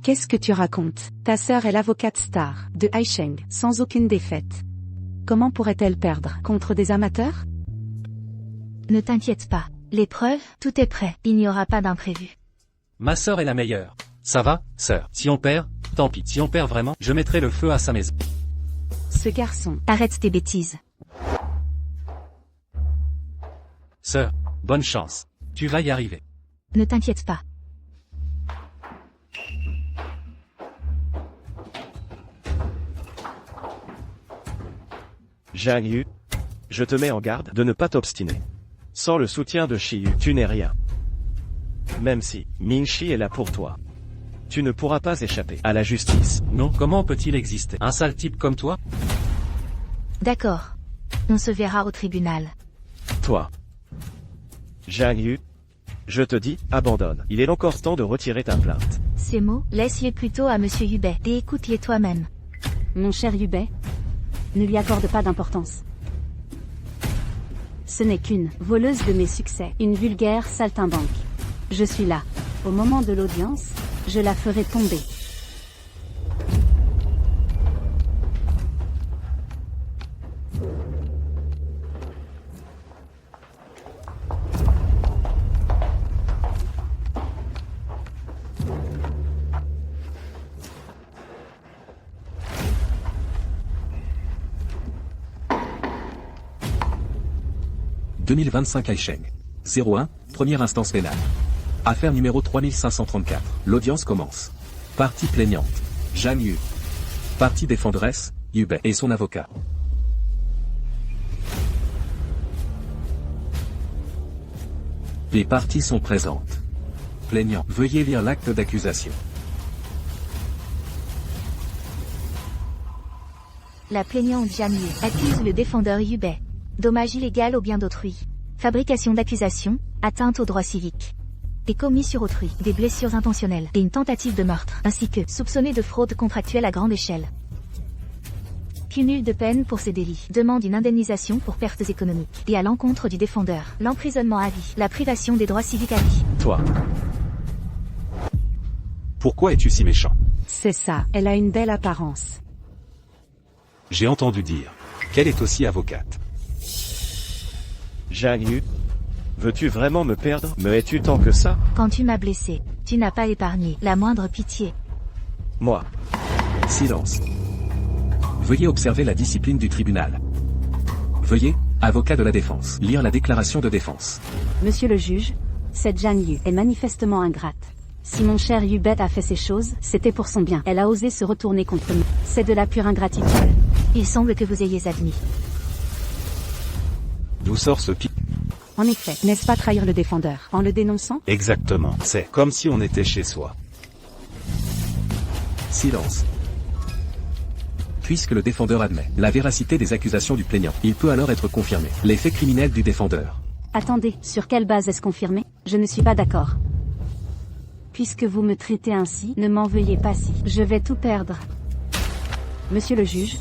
Qu'est-ce que tu racontes? Ta sœur est l'avocate star de Haisheng, sans aucune défaite. Comment pourrait-elle perdre contre des amateurs? Ne t'inquiète pas. Les preuves, tout est prêt. Il n'y aura pas d'imprévu. Ma sœur est la meilleure. Ça va, sœur? Si on perd, tant pis. Si on perd vraiment, je mettrai le feu à sa maison. Ce garçon. Arrête tes bêtises. Sœur, bonne chance. Tu vas y arriver. Ne t'inquiète pas. Zhang Yu, je te mets en garde de ne pas t'obstiner. Sans le soutien de Shi Yu, tu n'es rien. Même si Ming Shi est là pour toi, tu ne pourras pas échapper à la justice. Non, comment peut-il exister un sale type comme toi? D'accord. On se verra au tribunal. Toi, Zhang Yu, je te dis, abandonne. Il est encore temps de retirer ta plainte. Ces mots, laisse-les plutôt à Monsieur Yubei et écoute-les toi-même. Mon cher Yubei, ne lui accorde pas d'importance. Ce n'est qu'une voleuse de mes succès, une vulgaire saltimbanque. Je suis là. Au moment de l'audience, je la ferai tomber. « 2025 Haisheng. 01, première instance pénale. Affaire numéro 3534. L'audience commence. Partie plaignante. Zhang Yu. Partie défenderesse, Yubei et son avocat. Les parties sont présentes. Plaignant, veuillez lire l'acte d'accusation. La plaignante Zhang Yu accuse le défendeur Yubei. Dommage illégal au bien d'autrui. Fabrication d'accusation, atteinte aux droits civiques. Et commis sur autrui, des blessures intentionnelles et une tentative de meurtre, ainsi que soupçonné de fraude contractuelle à grande échelle. Cumul de peine pour ces délits. Demande une indemnisation pour pertes économiques. Et à l'encontre du défendeur, l'emprisonnement à vie, la privation des droits civiques à vie. Toi, Pourquoi es-tu si méchant? C'est ça, elle a une belle apparence. J'ai entendu dire qu'elle est aussi avocate. Zhang Yu, veux-tu vraiment me perdre? Me hais-tu tant que ça? Quand tu m'as blessé, tu n'as pas épargné la moindre pitié. Moi, Silence. Veuillez observer la discipline du tribunal. Veuillez, avocat de la défense, lire la déclaration de défense. Monsieur le juge, cette Zhang Yu est manifestement ingrate. Si mon cher Yubei a fait ces choses, c'était pour son bien. Elle a osé se retourner contre nous. C'est de la pure ingratitude. Il semble que vous ayez admis. D'où sort ce pic? En effet, n'est-ce pas trahir le défendeur en le dénonçant? Exactement. C'est comme si on était chez soi. Silence. Puisque le défendeur admet la véracité des accusations du plaignant, il peut alors être confirmé les faits criminels du défendeur. Attendez, sur quelle base est-ce confirmé? Je ne suis pas d'accord. Puisque vous me traitez ainsi, ne m'en veuillez pas si je vais tout perdre. Monsieur le juge,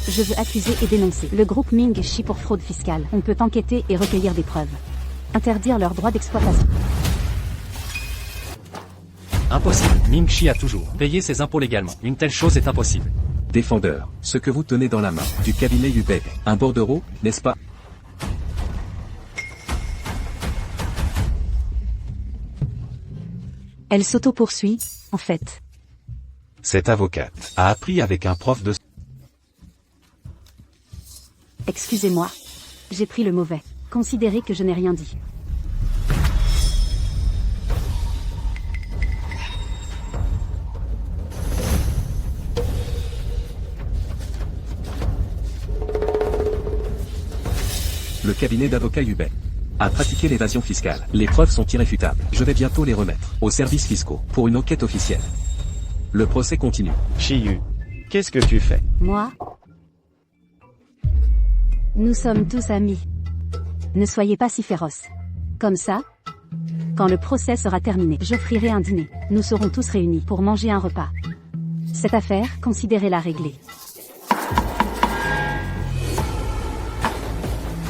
je veux accuser et dénoncer le groupe Ming Shi pour fraude fiscale. On peut enquêter et recueillir des preuves. Interdire leur droit d'exploitation. Impossible. Ming Shi a toujours payé ses impôts légalement. Une telle chose est impossible. Défendeur, ce que vous tenez dans la main, du cabinet Yubei, un bordereau, n'est-ce pas? Elle s'auto-poursuit, en fait. Cette avocate a appris avec un prof de... Excusez-moi. J'ai pris le mauvais. Considérez que je n'ai rien dit. Le cabinet d'avocats Hubei a pratiqué l'évasion fiscale. Les preuves sont irréfutables. Je vais bientôt les remettre aux services fiscaux pour une enquête officielle. Le procès continue. Shiyu, qu'est-ce que tu fais? Moi? Nous sommes tous amis. Ne soyez pas si féroces. Comme ça, quand le procès sera terminé, j'offrirai un dîner. Nous serons tous réunis pour manger un repas. Cette affaire, considérez-la réglée.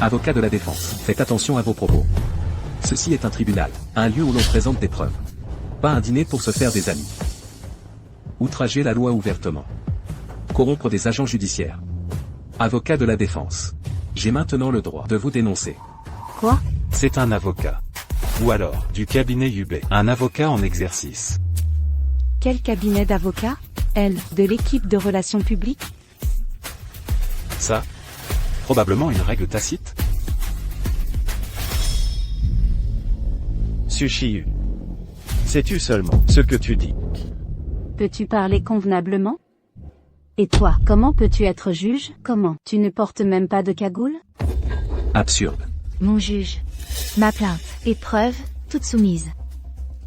Avocat de la défense, faites attention à vos propos. Ceci est un tribunal, un lieu où l'on présente des preuves. Pas un dîner pour se faire des amis. Outrager la loi ouvertement. Corrompre des agents judiciaires. Avocat de la défense. J'ai maintenant le droit de vous dénoncer. Quoi? C'est un avocat. Ou alors, du cabinet Hubei. Un avocat en exercice. Quel cabinet d'avocats? Elle, de l'équipe de relations publiques? Ça? Probablement une règle tacite? Shiyu. Sais-tu seulement ce que tu dis? Peux-tu parler convenablement? Et toi, comment peux-tu être juge? Comment? Tu ne portes même pas de cagoule? Absurde. Mon juge. Ma plainte et preuve, toutes soumises.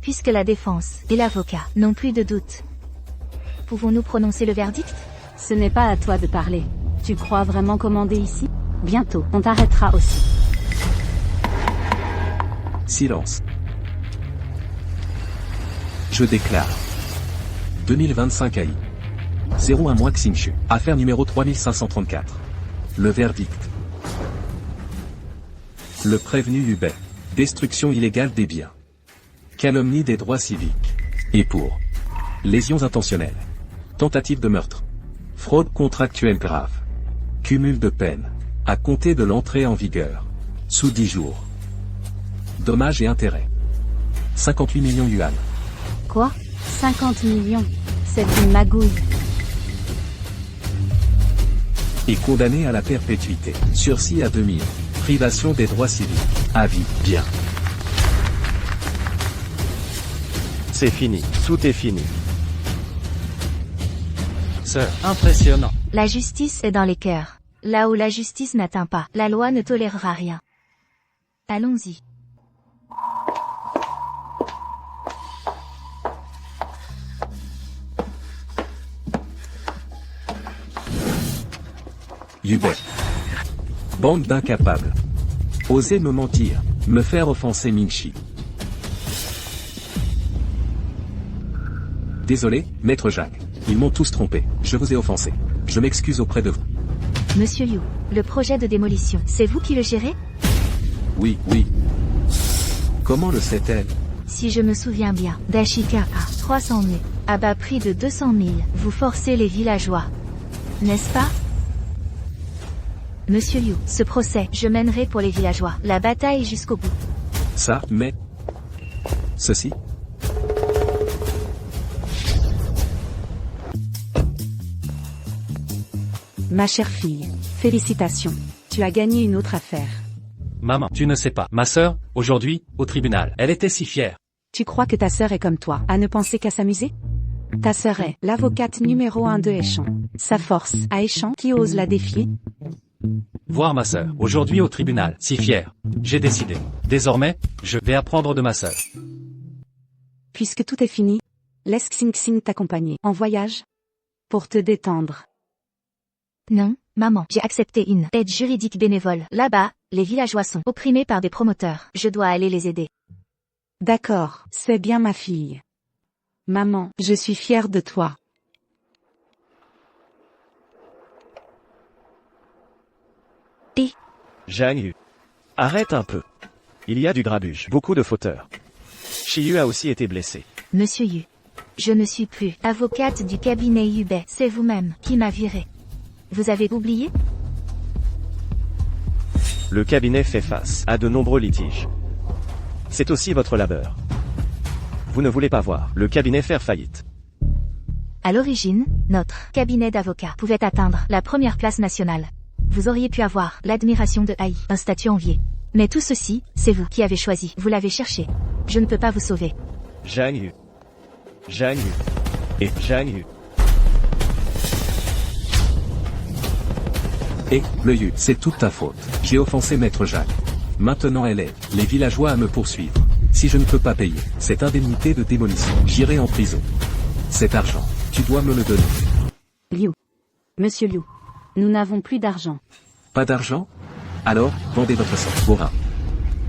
Puisque la défense et l'avocat n'ont plus de doute. Pouvons-nous prononcer le verdict? Ce n'est pas à toi de parler. Tu crois vraiment commander ici? Bientôt, on t'arrêtera aussi. Silence. Je déclare. 2025 AI. 01 mois Xingshu. Affaire numéro 3534. Le verdict. Le prévenu Hubei. Destruction illégale des biens. Calomnie des droits civiques. Et pour. Lésions intentionnelles. Tentative de meurtre. Fraude contractuelle grave. Cumul de peine. À compter de l'entrée en vigueur. Sous 10 jours. Dommages et intérêts. 58 millions yuan. Quoi? 50 millions. C'est une magouille. Et condamné à la perpétuité. Sursis à 2000. Privation des droits civiques. À vie. Bien. C'est fini. Tout est fini. Sœur, impressionnant. La justice est dans les cœurs. Là où la justice n'atteint pas, la loi ne tolérera rien. Allons-y. Hubei. Bande d'incapables. Osez me mentir, me faire offenser Mingshi. Désolé, maître Jacques. Ils m'ont tous trompé. Je vous ai offensé. Je m'excuse auprès de vous. Monsieur Yu, le projet de démolition, c'est vous qui le gérez? Oui, oui. Comment le sait-elle? Si je me souviens bien, Dashika a 300 000, à bas prix de 200 000, vous forcez les villageois. N'est-ce pas? Monsieur Yu, ce procès, je mènerai pour les villageois, la bataille jusqu'au bout. Ça, mais... Ceci? Ma chère fille, félicitations. Tu as gagné une autre affaire. Maman, tu ne sais pas. Ma sœur, aujourd'hui, au tribunal, elle était si fière. Tu crois que ta sœur est comme toi, à ne penser qu'à s'amuser? Ta sœur est l'avocate numéro 1 de Aishan. Sa force, à Aishan, qui ose la défier? Voir ma sœur, aujourd'hui au tribunal, si fière. J'ai décidé. Désormais, je vais apprendre de ma sœur. Puisque tout est fini, laisse Xing Xing t'accompagner en voyage. Pour te détendre. Non, maman, j'ai accepté une aide juridique bénévole. Là-bas, les villageois sont opprimés par des promoteurs. Je dois aller les aider. D'accord, c'est bien ma fille. Maman, je suis fière de toi. Zhang Yu. Arrête un peu. Il y a du grabuge, beaucoup de fauteurs. Shiyu a aussi été blessé. Monsieur Yu, je ne suis plus avocate du cabinet Hubei. C'est vous-même qui m'a viré. Vous avez oublié? Le cabinet fait face à de nombreux litiges. C'est aussi votre labeur. Vous ne voulez pas voir le cabinet faire faillite. À l'origine, notre cabinet d'avocats pouvait atteindre la première place nationale. Vous auriez pu avoir l'admiration de Haï, un statut envié. Mais tout ceci, c'est vous qui avez choisi. Vous l'avez cherché. Je ne peux pas vous sauver. Zhang Yu. Zhang Yu. Et Zhang Yu. Et, le Yu, c'est toute ta faute. J'ai offensé Maître Jacques. Maintenant elle aide les villageois à me poursuivre. Si je ne peux pas payer cette indemnité de démolition, j'irai en prison. Cet argent, tu dois me le donner. Liu. Monsieur Liu. Nous n'avons plus d'argent. Pas d'argent? Alors, vendez votre sang, Borin.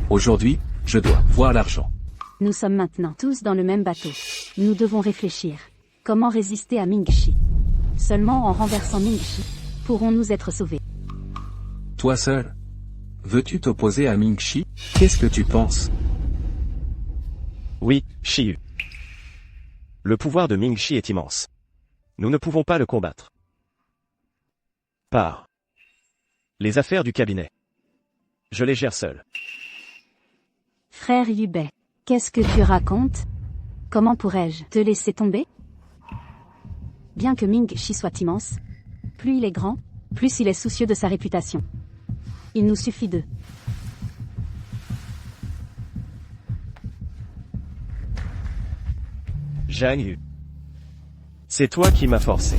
Aujourd'hui, je dois voir l'argent. Nous sommes maintenant tous dans le même bateau. Nous devons réfléchir. Comment résister à Mingxi? Seulement en renversant Mingxi, pourrons-nous être sauvés. Toi seul? Veux-tu t'opposer à Mingxi? Qu'est-ce que tu penses? Oui, Shiyu. Le pouvoir de Mingxi est immense. Nous ne pouvons pas le combattre. Par les affaires du cabinet. Je les gère seul. Frère Yubei, qu'est-ce que tu racontes? Comment pourrais-je te laisser tomber? Bien que Mingxi soit immense, plus il est grand, plus il est soucieux de sa réputation. Il nous suffit de... Zhang Yu. C'est toi qui m'as forcé.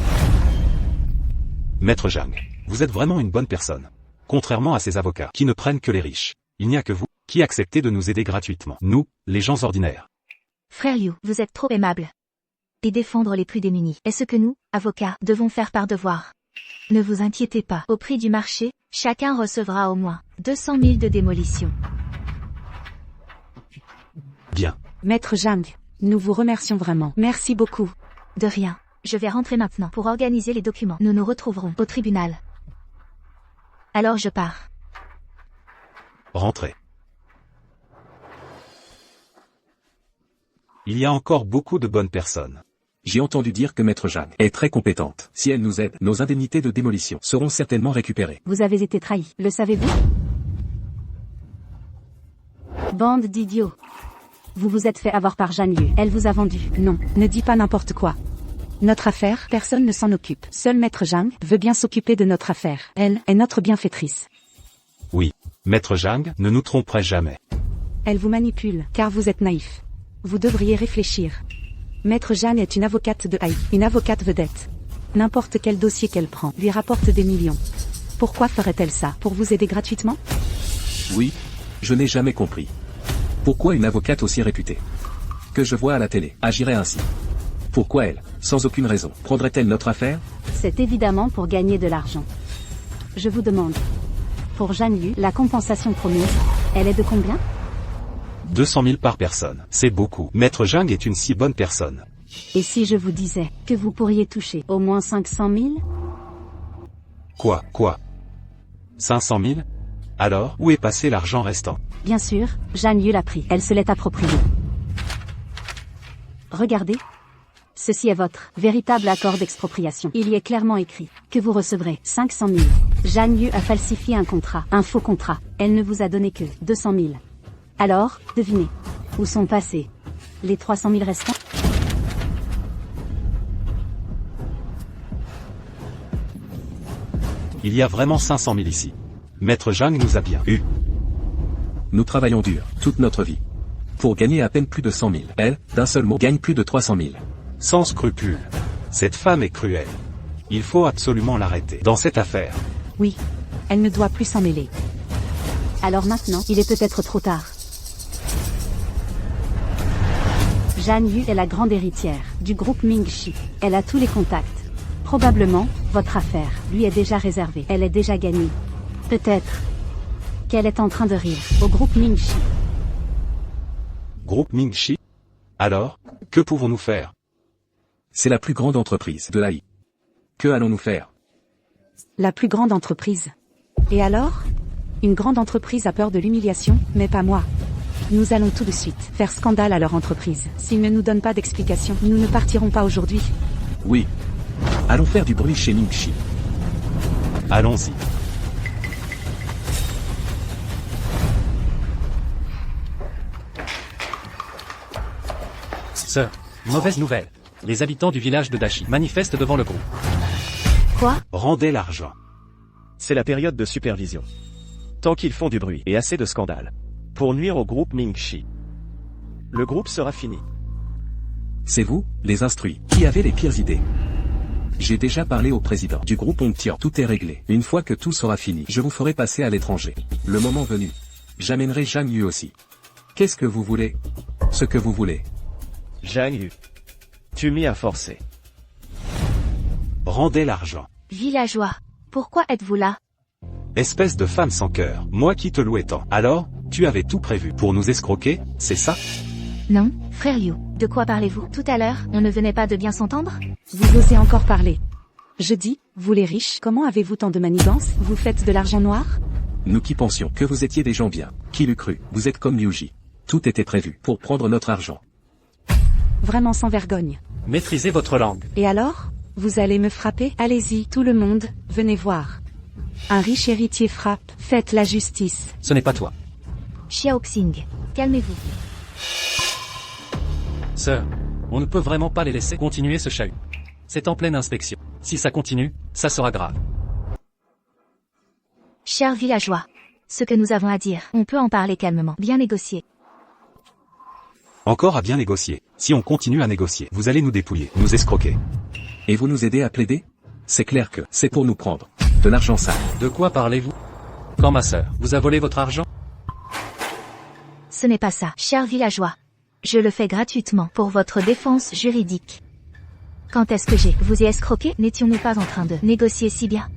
Maître Zhang, vous êtes vraiment une bonne personne. Contrairement à ces avocats qui ne prennent que les riches, il n'y a que vous qui acceptez de nous aider gratuitement. Nous, les gens ordinaires. Frère Yu, vous êtes trop aimable. Et défendre les plus démunis est ce que nous, avocats, devons faire par devoir. Ne vous inquiétez pas. Au prix du marché, chacun recevra au moins 200 000 de démolition. Bien. Maître Zhang, nous vous remercions vraiment. Merci beaucoup. De rien. Je vais rentrer maintenant pour organiser les documents. Nous nous retrouverons au tribunal. Alors je pars. Rentrez. Il y a encore beaucoup de bonnes personnes. J'ai entendu dire que Maître Jacques est très compétente. Si elle nous aide, nos indemnités de démolition seront certainement récupérées. Vous avez été trahi, le savez-vous? Bande d'idiots. Vous vous êtes fait avoir par Zhang Yu. Elle vous a vendu. Non, ne dis pas n'importe quoi. Notre affaire, personne ne s'en occupe. Seul Maître Zhang veut bien s'occuper de notre affaire. Elle est notre bienfaitrice. Oui. Maître Zhang ne nous tromperait jamais. Elle vous manipule, car vous êtes naïf. Vous devriez réfléchir. Maître Jeanne est une avocate de Haï, une avocate vedette. N'importe quel dossier qu'elle prend lui rapporte des millions. Pourquoi ferait-elle ça? Pour vous aider gratuitement? Oui, je n'ai jamais compris. Pourquoi une avocate aussi réputée que je vois à la télé agirait ainsi? Pourquoi elle, sans aucune raison, prendrait-elle notre affaire? C'est évidemment pour gagner de l'argent. Je vous demande. Pour Zhang Yu, la compensation promise, elle est de combien? 200 000 par personne. C'est beaucoup. Maître Zhang est une si bonne personne. Et si je vous disais que vous pourriez toucher au moins 500 000? Quoi? 500 000? Alors, où est passé l'argent restant? Bien sûr, Zhang Yu l'a pris. Elle se l'est approprié. Regardez. Ceci est votre véritable accord d'expropriation. Il y est clairement écrit que vous recevrez 500 000. Zhang Yu a falsifié un contrat, un faux contrat. Elle ne vous a donné que 200 000. Alors, devinez, où sont passés les 300 000 restants? Il y a vraiment 500 000 ici. Maître Zhang nous a bien eu. Nous travaillons dur, toute notre vie. Pour gagner à peine plus de 100 000. Elle, d'un seul mot, gagne plus de 300 000. Sans scrupule. Cette femme est cruelle. Il faut absolument l'arrêter. Dans cette affaire. Oui, elle ne doit plus s'en mêler. Alors maintenant, il est peut-être trop tard. Zhang Yu est la grande héritière du groupe Mingxi. Elle a tous les contacts. Probablement, votre affaire lui est déjà réservée. Elle est déjà gagnée. Peut-être qu'elle est en train de rire au groupe Mingxi. Groupe Mingxi? Alors, que pouvons-nous faire? C'est la plus grande entreprise de l'Haï. Que allons-nous faire? La plus grande entreprise. Et alors? Une grande entreprise a peur de l'humiliation, mais pas moi. Nous allons tout de suite faire scandale à leur entreprise. S'ils ne nous donnent pas d'explication, nous ne partirons pas aujourd'hui. Oui. Allons faire du bruit chez Mingxi. Allons-y. Sœur, mauvaise nouvelle. Les habitants du village de Dashi manifestent devant le groupe. Quoi? Rendez l'argent. C'est la période de supervision. Tant qu'ils font du bruit et assez de scandales. Pour nuire au groupe Mingxi. Le groupe sera fini. C'est vous, les instruits, qui avez les pires idées. J'ai déjà parlé au président du groupe Ongtian. Tout est réglé. Une fois que tout sera fini, je vous ferai passer à l'étranger. Le moment venu. J'amènerai Zhang Yu aussi. Qu'est-ce que vous voulez? Ce que vous voulez. Zhang Yu. Tu m'y as forcé. Rendez l'argent. Villageois, pourquoi êtes-vous là? Espèce de femme sans cœur, moi qui te louais tant. Alors, tu avais tout prévu pour nous escroquer, c'est ça? Non, frère Yu, de quoi parlez-vous? Tout à l'heure, on ne venait pas de bien s'entendre? Vous osez encore parler. Je dis, vous les riches, comment avez-vous tant de manigances? Vous faites de l'argent noir? Nous qui pensions que vous étiez des gens bien. Qui l'eût cru? Vous êtes comme Yuji. Tout était prévu pour prendre notre argent. Vraiment sans vergogne. Maîtrisez votre langue. Et alors? Vous allez me frapper? Allez-y, tout le monde, venez voir. Un riche héritier frappe, faites la justice. Ce n'est pas toi. Xiaoxing, calmez-vous. Sœur, on ne peut vraiment pas les laisser continuer ce chahut. C'est en pleine inspection. Si ça continue, ça sera grave. Chers villageois, ce que nous avons à dire, on peut en parler calmement, bien négocier. Encore à bien négocier. Si on continue à négocier, vous allez nous dépouiller, nous escroquer. Et vous nous aidez à plaider? C'est clair que c'est pour nous prendre de l'argent sale. De quoi parlez-vous? Quand ma sœur vous a volé votre argent? Ce n'est pas ça, chers villageois. Je le fais gratuitement pour votre défense juridique. Quand est-ce que vous ai escroqué? N'étions-nous pas en train de négocier si bien?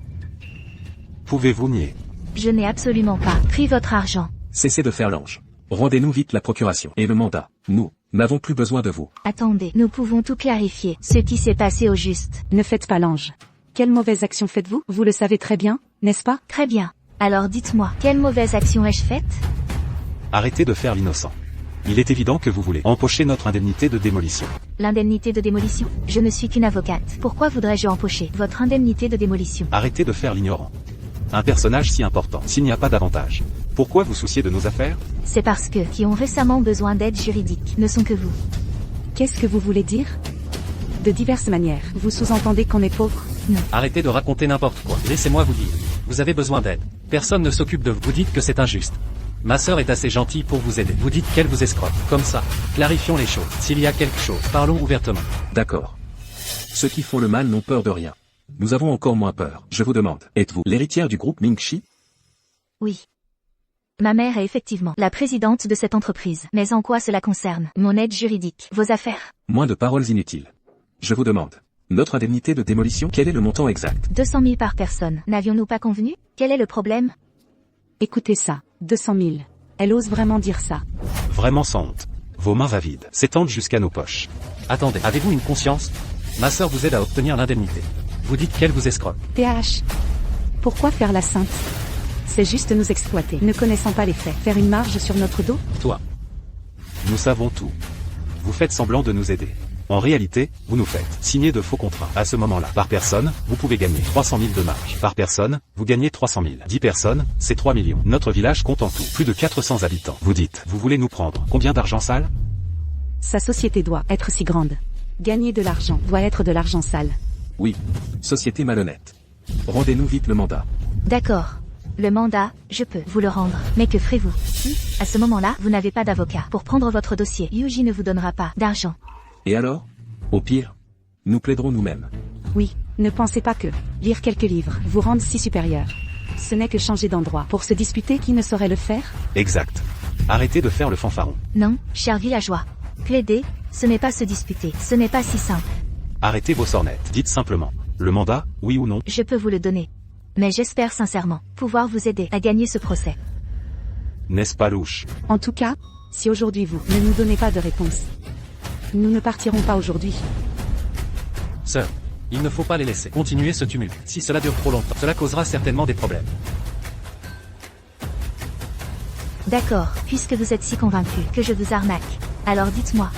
Pouvez-vous nier? Je n'ai absolument pas pris votre argent. Cessez de faire l'ange. Rendez-nous vite la procuration et le mandat. Nous n'avons plus besoin de vous. Attendez, nous pouvons tout clarifier, ce qui s'est passé au juste. Ne faites pas l'ange. Quelle mauvaise action faites-vous? Vous le savez très bien, n'est-ce pas? Très bien. Alors dites-moi, quelle mauvaise action ai-je faite? Arrêtez de faire l'innocent. Il est évident que vous voulez empocher notre indemnité de démolition. L'indemnité de démolition? Je ne suis qu'une avocate. Pourquoi voudrais-je empocher votre indemnité de démolition? Arrêtez de faire l'ignorant. Un personnage si important, s'il n'y a pas d'avantage. Pourquoi vous souciez de nos affaires? C'est parce que qui ont récemment besoin d'aide juridique ne sont que vous. Qu'est-ce que vous voulez dire? De diverses manières. Vous sous-entendez qu'on est pauvre? Non. Arrêtez de raconter n'importe quoi. Laissez-moi vous dire. Vous avez besoin d'aide. Personne ne s'occupe de vous. Vous dites que c'est injuste. Ma sœur est assez gentille pour vous aider. Vous dites qu'elle vous escroque. Comme ça. Clarifions les choses. S'il y a quelque chose, parlons ouvertement. D'accord. Ceux qui font le mal n'ont peur de rien. Nous avons encore moins peur. Je vous demande, êtes-vous l'héritière du groupe Mingxi? Oui. Ma mère est effectivement la présidente de cette entreprise. Mais en quoi cela concerne mon aide juridique, vos affaires? Moins de paroles inutiles. Je vous demande, notre indemnité de démolition, quel est le montant exact? 200 000 par personne. N'avions-nous pas convenu? Quel est le problème? Écoutez ça, 200 000. Elle ose vraiment dire ça. Vraiment sans honte. Vos mains va vides, s'étendent jusqu'à nos poches. Attendez, avez-vous une conscience? Ma sœur vous aide à obtenir l'indemnité. Vous dites qu'elle vous escroque. TH. Pourquoi faire la sainte? C'est juste nous exploiter, ne connaissant pas les faits. Faire une marge sur notre dos? Toi. Nous savons tout. Vous faites semblant de nous aider. En réalité, vous nous faites signer de faux contrats. À ce moment-là, par personne, vous pouvez gagner 300 000 de marge. Par personne, vous gagnez 300 000. 10 personnes, c'est 3 millions. Notre village compte en tout plus de 400 habitants. Vous dites, vous voulez nous prendre combien d'argent sale? Sa société doit être si grande. Gagner de l'argent doit être de l'argent sale. Oui. Société malhonnête. Rendez-nous vite le mandat. D'accord. Le mandat, je peux vous le rendre. Mais que ferez-vous? À ce moment-là, vous n'avez pas d'avocat pour prendre votre dossier. Yuji ne vous donnera pas d'argent. Et alors? Au pire, nous plaiderons nous-mêmes. Oui, ne pensez pas que lire quelques livres vous rende si supérieur. Ce n'est que changer d'endroit pour se disputer qui ne saurait le faire? Exact. Arrêtez de faire le fanfaron. Non, chers villageois. Plaider, ce n'est pas se disputer. Ce n'est pas si simple. Arrêtez vos sornettes. Dites simplement, le mandat, oui ou non? Je peux vous le donner. Mais j'espère sincèrement pouvoir vous aider à gagner ce procès. N'est-ce pas louche? En tout cas, si aujourd'hui vous ne nous donnez pas de réponse, nous ne partirons pas aujourd'hui. Sœur, il ne faut pas les laisser continuer ce tumulte. Si cela dure trop longtemps, cela causera certainement des problèmes. D'accord, puisque vous êtes si convaincu que je vous arnaque. Alors dites-moi,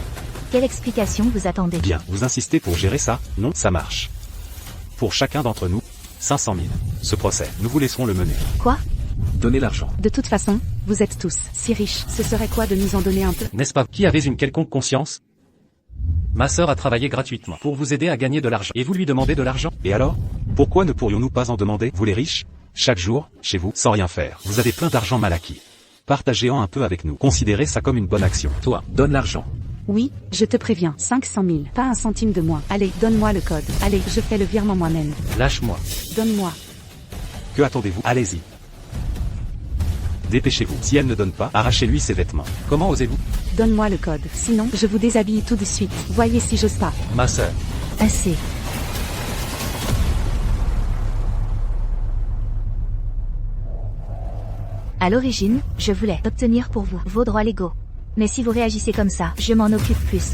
quelle explication vous attendez? Bien, vous insistez pour gérer ça? Non, ça marche. Pour chacun d'entre nous, 500 000. Ce procès, nous vous laisserons le mener. Quoi? Donnez l'argent. De toute façon, vous êtes tous si riches. Ce serait quoi de nous en donner un peu? N'est-ce pas? Qui avait une quelconque conscience? Ma sœur a travaillé gratuitement pour vous aider à gagner de l'argent. Et vous lui demandez de l'argent? Et alors? Pourquoi ne pourrions-nous pas en demander, vous les riches? Chaque jour, chez vous, sans rien faire. Vous avez plein d'argent mal acquis. Partagez-en un peu avec nous. Considérez ça comme une bonne action. Toi, Donne l'argent. Oui, je te préviens, 500 000, pas un centime de moins. Allez, donne-moi le code. Allez, je fais le virement moi-même. lâche-moi. Donne-moi. Que attendez-vous? Allez-y. Dépêchez-vous. Si elle ne donne pas, arrachez-lui ses vêtements. Comment osez-vous? Donne-moi le code. Sinon, je vous déshabille tout de suite. Voyez si j'ose pas. Ma sœur. Assez. À l'origine, je voulais obtenir pour vous vos droits légaux. Mais si vous réagissez comme ça, je m'en occupe plus.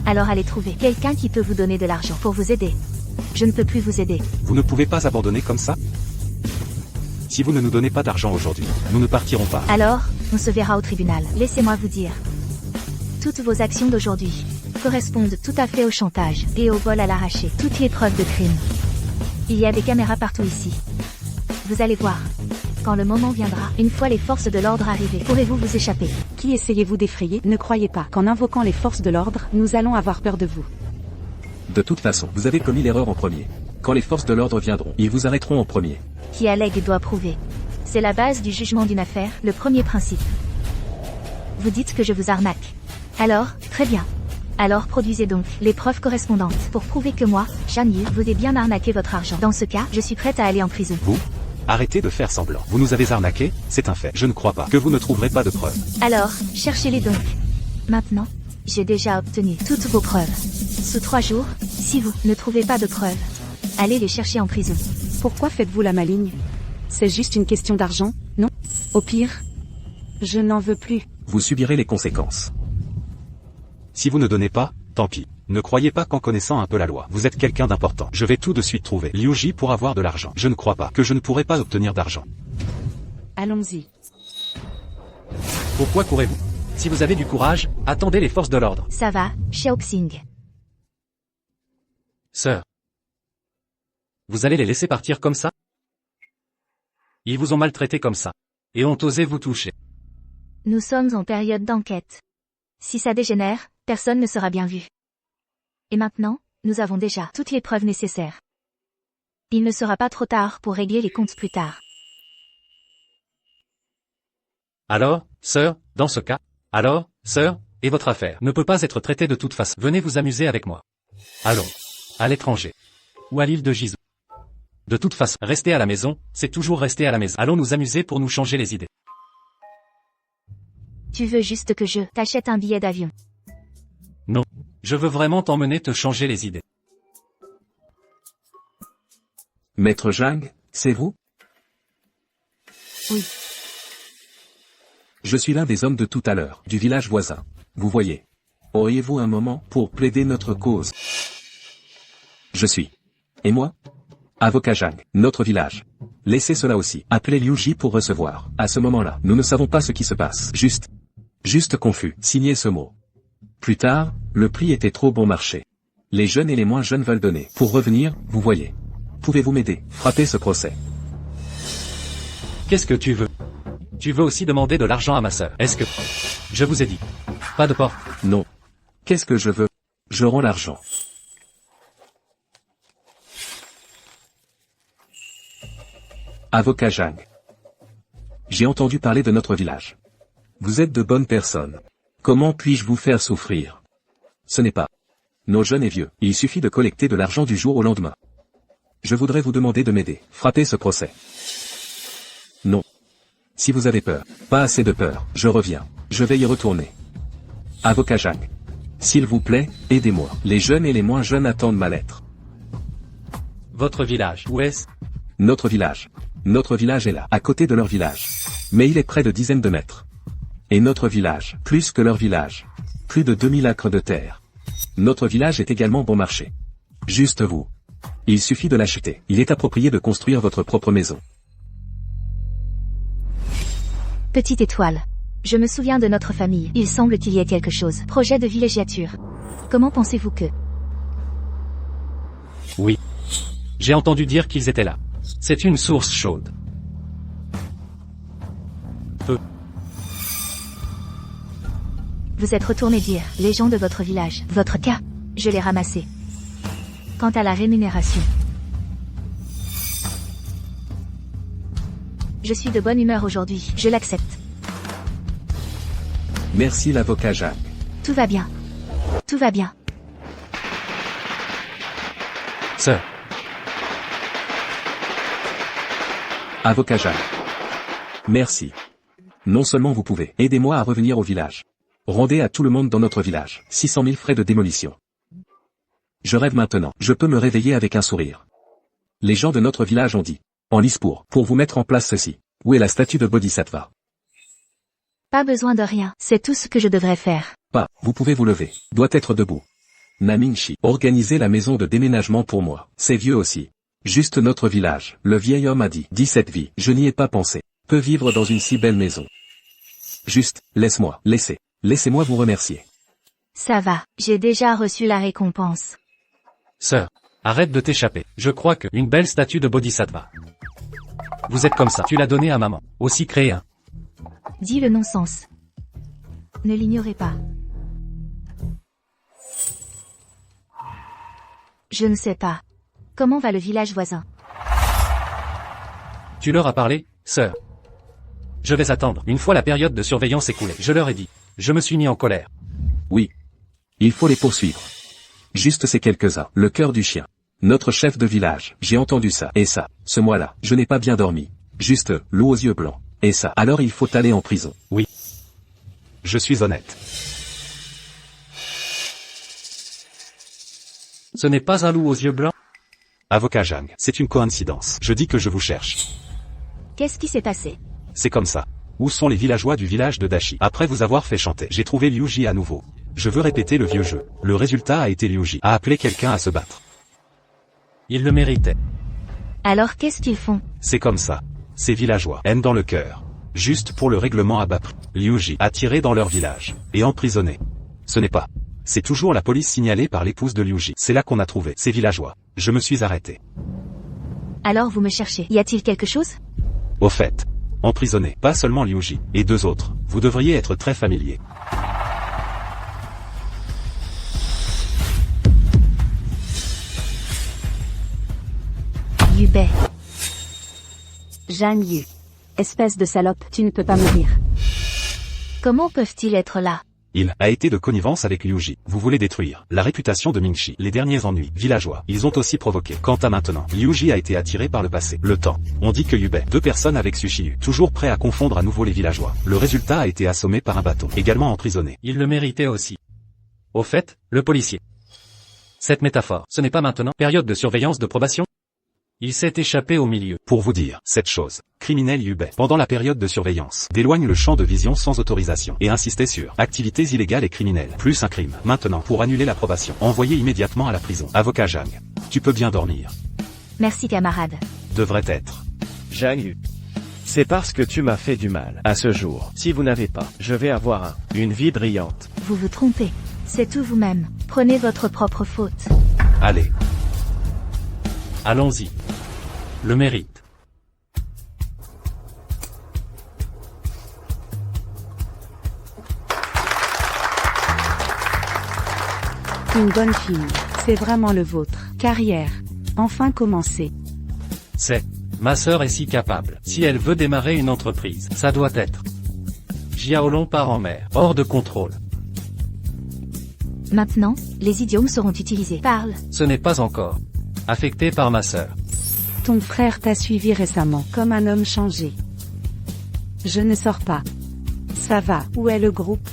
Alors allez trouver quelqu'un qui peut vous donner de l'argent pour vous aider. Je ne peux plus vous aider. Vous ne pouvez pas abandonner comme ça? Si vous ne nous donnez pas d'argent aujourd'hui, nous ne partirons pas. Alors, on se verra au tribunal. Laissez-moi vous dire. Toutes vos actions d'aujourd'hui correspondent tout à fait au chantage et au vol à l'arraché. Toutes les preuves de crime. Il y a des caméras partout ici. Vous allez voir. Quand le moment viendra, une fois les forces de l'ordre arrivées, pourrez-vous vous échapper? Qui essayez-vous d'effrayer? Ne croyez pas qu'en invoquant les forces de l'ordre, nous allons avoir peur de vous. De toute façon, vous avez commis l'erreur en premier. Quand les forces de l'ordre viendront, ils vous arrêteront en premier. Qui allègue doit prouver. C'est la base du jugement d'une affaire, le premier principe. Vous dites que je vous arnaque. Alors, très bien. Alors produisez donc les preuves correspondantes pour prouver que moi, Shan Yu, vous ai bien arnaqué votre argent. Dans ce cas, je suis prête à aller en prison. Vous? Arrêtez de faire semblant. Vous nous avez arnaqués, c'est un fait. Je ne crois pas que vous ne trouverez pas de preuves. Alors, cherchez-les donc. Maintenant, j'ai déjà obtenu toutes vos preuves. Sous 3 jours, si vous ne trouvez pas de preuves, allez les chercher en prison. Pourquoi faites-vous la maligne? C'est juste une question d'argent, non? Au pire, je n'en veux plus. Vous subirez les conséquences. Si vous ne donnez pas, tant pis. Ne croyez pas qu'en connaissant un peu la loi, vous êtes quelqu'un d'important. Je vais tout de suite trouver Liu Ji pour avoir de l'argent. Je ne crois pas que je ne pourrai pas obtenir d'argent. Allons-y. Pourquoi courez-vous? Si vous avez du courage, attendez les forces de l'ordre. Ça va, Xiaoxing. Sœur. Vous allez les laisser partir comme ça? Ils vous ont maltraité comme ça. Et ont osé vous toucher. Nous sommes en période d'enquête. Si ça dégénère, personne ne sera bien vu. Et maintenant, nous avons déjà toutes les preuves nécessaires. Il ne sera pas trop tard pour régler les comptes plus tard. Alors, sœur, dans ce cas, alors, sœur, et votre affaire ne peut pas être traitée de toute façon. Venez vous amuser avec moi. Allons. À l'étranger. Ou à l'île de Gizou. De toute façon, rester à la maison, c'est toujours rester à la maison. Allons nous amuser pour nous changer les idées. Tu veux juste que je t'achète un billet d'avion. Non. Je veux vraiment t'emmener te changer les idées. Maître Zhang, c'est vous? Oui. Je suis l'un des hommes de tout à l'heure, du village voisin. Vous voyez. Auriez-vous un moment pour plaider notre cause? Je suis. Et moi? Avocat Zhang, notre village. Laissez cela aussi. Appelez Liu Ji pour recevoir. À ce moment-là, nous ne savons pas ce qui se passe. Juste confus. Signez ce mot. Plus tard, le prix était trop bon marché. Les jeunes et les moins jeunes veulent donner. Pour revenir, vous voyez. Pouvez-vous m'aider? Frappez ce procès. Qu'est-ce que tu veux? Tu veux aussi demander de l'argent à ma sœur. Est-ce que... Je vous ai dit. Pas de porte. Non. Qu'est-ce que je veux? Je rends l'argent. Avocat Zhang. J'ai entendu parler de notre village. Vous êtes de bonnes personnes. Comment puis-je vous faire souffrir? Ce n'est pas nos jeunes et vieux. Il suffit de collecter de l'argent du jour au lendemain. Je voudrais vous demander de m'aider. Frappez ce procès. Non. Si vous avez peur, pas assez de peur, je reviens. Je vais y retourner. Avocat Zhang. S'il vous plaît, aidez-moi. Les jeunes et les moins jeunes attendent ma lettre. Votre village, où est-ce? Notre village. Notre village est là, à côté de leur village. Mais il est près de dizaines de mètres. Et notre village, plus que leur village. Plus de 2000 acres de terre. Notre village est également bon marché. Juste vous. Il suffit de l'acheter. Il est approprié de construire votre propre maison. Petite étoile. Je me souviens de notre famille. Il semble qu'il y ait quelque chose. Projet de villégiature. Comment pensez-vous que... Oui. J'ai entendu dire qu'ils étaient là. C'est une source chaude. Peu. Vous êtes retourné dire les gens de votre village. Votre cas, je l'ai ramassé. Quant à la rémunération, je suis de bonne humeur aujourd'hui, je l'accepte. Merci l'avocat Jacques. Tout va bien. Tout va bien. Sir, Avocat Jacques. Merci. Non seulement vous pouvez, aidez-moi à revenir au village. Rendez à tout le monde dans notre village 600 000 frais de démolition. Je rêve maintenant, je peux me réveiller avec un sourire. Les gens de notre village ont dit, en lice pour vous mettre en place ceci. Où est la statue de Bodhisattva? Pas besoin de rien, c'est tout ce que je devrais faire. Pas, vous pouvez vous lever, doit être debout. Namingshi, organisez la maison de déménagement pour moi, c'est vieux aussi. Juste notre village, le vieil homme a dit, 17 vies, je n'y ai pas pensé. Peut vivre dans une si belle maison. Juste, laissez-moi vous remercier. Ça va, j'ai déjà reçu la récompense. Sir, arrête de t'échapper. Je crois que une belle statue de Bodhisattva. Vous êtes comme ça, tu l'as donné à maman. Aussi créé un. Dis le non-sens. Ne l'ignorez pas. Je ne sais pas. Comment va le village voisin? Tu leur as parlé, sir? Je vais attendre. Une fois la période de surveillance écoulée, je leur ai dit. Je me suis mis en colère. Oui. Il faut les poursuivre. Juste ces quelques-uns, le cœur du chien. Notre chef de village, j'ai entendu ça, et ça, ce mois-là, je n'ai pas bien dormi. Juste, loup aux yeux blancs. Et ça, alors il faut aller en prison. Oui. Je suis honnête. Ce n'est pas un loup aux yeux blancs? Avocat Jang, c'est une coïncidence. Je dis que je vous cherche. Qu'est-ce qui s'est passé? C'est comme ça. Où sont les villageois du village de Dashi? Après vous avoir fait chanter, j'ai trouvé Liuji à nouveau. Je veux répéter le vieux jeu. Le résultat a été Liuji a appelé quelqu'un à se battre. Ils le méritaient. Alors qu'est-ce qu'ils font? C'est comme ça. Ces villageois, haine dans le cœur. Juste pour le règlement à bas prix. Liuji a tiré dans leur village. Et emprisonné. Ce n'est pas. C'est toujours la police signalée par l'épouse de Liuji. C'est là qu'on a trouvé ces villageois. Je me suis arrêté. Alors vous me cherchez. Y a-t-il quelque chose? Au fait. Emprisonné, pas seulement Liuji, et 2 autres. Vous devriez être très familier. Yubei. Zhang Yu. Espèce de salope, tu ne peux pas mourir. Comment peuvent-ils être là? Il a été de connivence avec Liuji. Vous voulez détruire la réputation de Mingshi. Les derniers ennuis villageois, ils ont aussi provoqué. Quant à maintenant, Liuji a été attiré par le passé. Le temps. On dit que Yubei, 2 personnes avec Sushiyu, toujours prêt à confondre à nouveau les villageois. Le résultat a été assommé par un bateau, également emprisonné. Ils le méritaient aussi. Au fait, le policier. Cette métaphore, ce n'est pas maintenant, période de surveillance de probation? Il s'est échappé au milieu. Pour vous dire, cette chose, criminel Yubei, pendant la période de surveillance, d'éloigne le champ de vision sans autorisation, et insistait sur activités illégales et criminelles, plus un crime. Maintenant, pour annuler l'approbation, envoyé immédiatement à la prison. Avocat Jang, tu peux bien dormir. Merci camarade. Devrait être. Zhang Yu. C'est parce que tu m'as fait du mal, à ce jour. Si vous n'avez pas, je vais avoir une vie brillante. Vous vous trompez. C'est tout vous-même. Prenez votre propre faute. Allez. Allons-y. Le mérite. Une bonne fille. C'est vraiment le vôtre. Carrière. Enfin commencé. C'est. Ma sœur est si capable. Si elle veut démarrer une entreprise, ça doit être. Jiaolong part en mer. Hors de contrôle. Maintenant, les idiomes seront utilisés. Parle. Ce n'est pas encore. Affecté par ma sœur. Ton frère t'a suivi récemment, comme un homme changé. Je ne sors pas. Ça va, où est le groupe?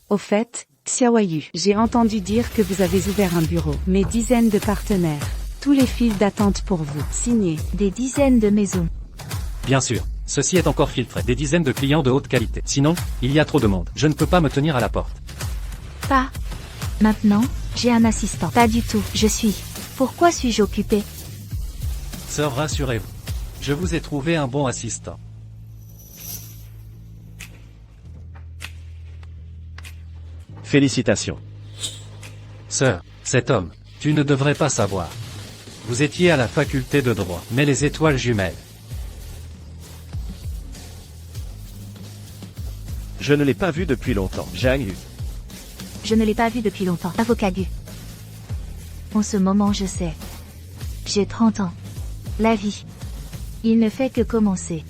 Au fait, Xiaoyu, j'ai entendu dire que vous avez ouvert un bureau. Mes dizaines de partenaires. Tous les fils d'attente pour vous. Signé. Des dizaines de maisons. Bien sûr. Ceci est encore filtré. Des dizaines de clients de haute qualité. Sinon, il y a trop de monde. Je ne peux pas me tenir à la porte. Pas. Maintenant, j'ai un assistant. Pas du tout. Je suis. Pourquoi suis-je occupé? Sœur, rassurez-vous. Je vous ai trouvé un bon assistant. Félicitations. Sœur, cet homme, tu ne devrais pas savoir. Vous étiez à la faculté de droit, mais les étoiles jumelles. Je ne l'ai pas vu depuis longtemps. Zhang Yu. Je ne l'ai pas vu depuis longtemps. Avocat Gu. En ce moment je sais. J'ai 30 ans. La vie. Il ne fait que commencer.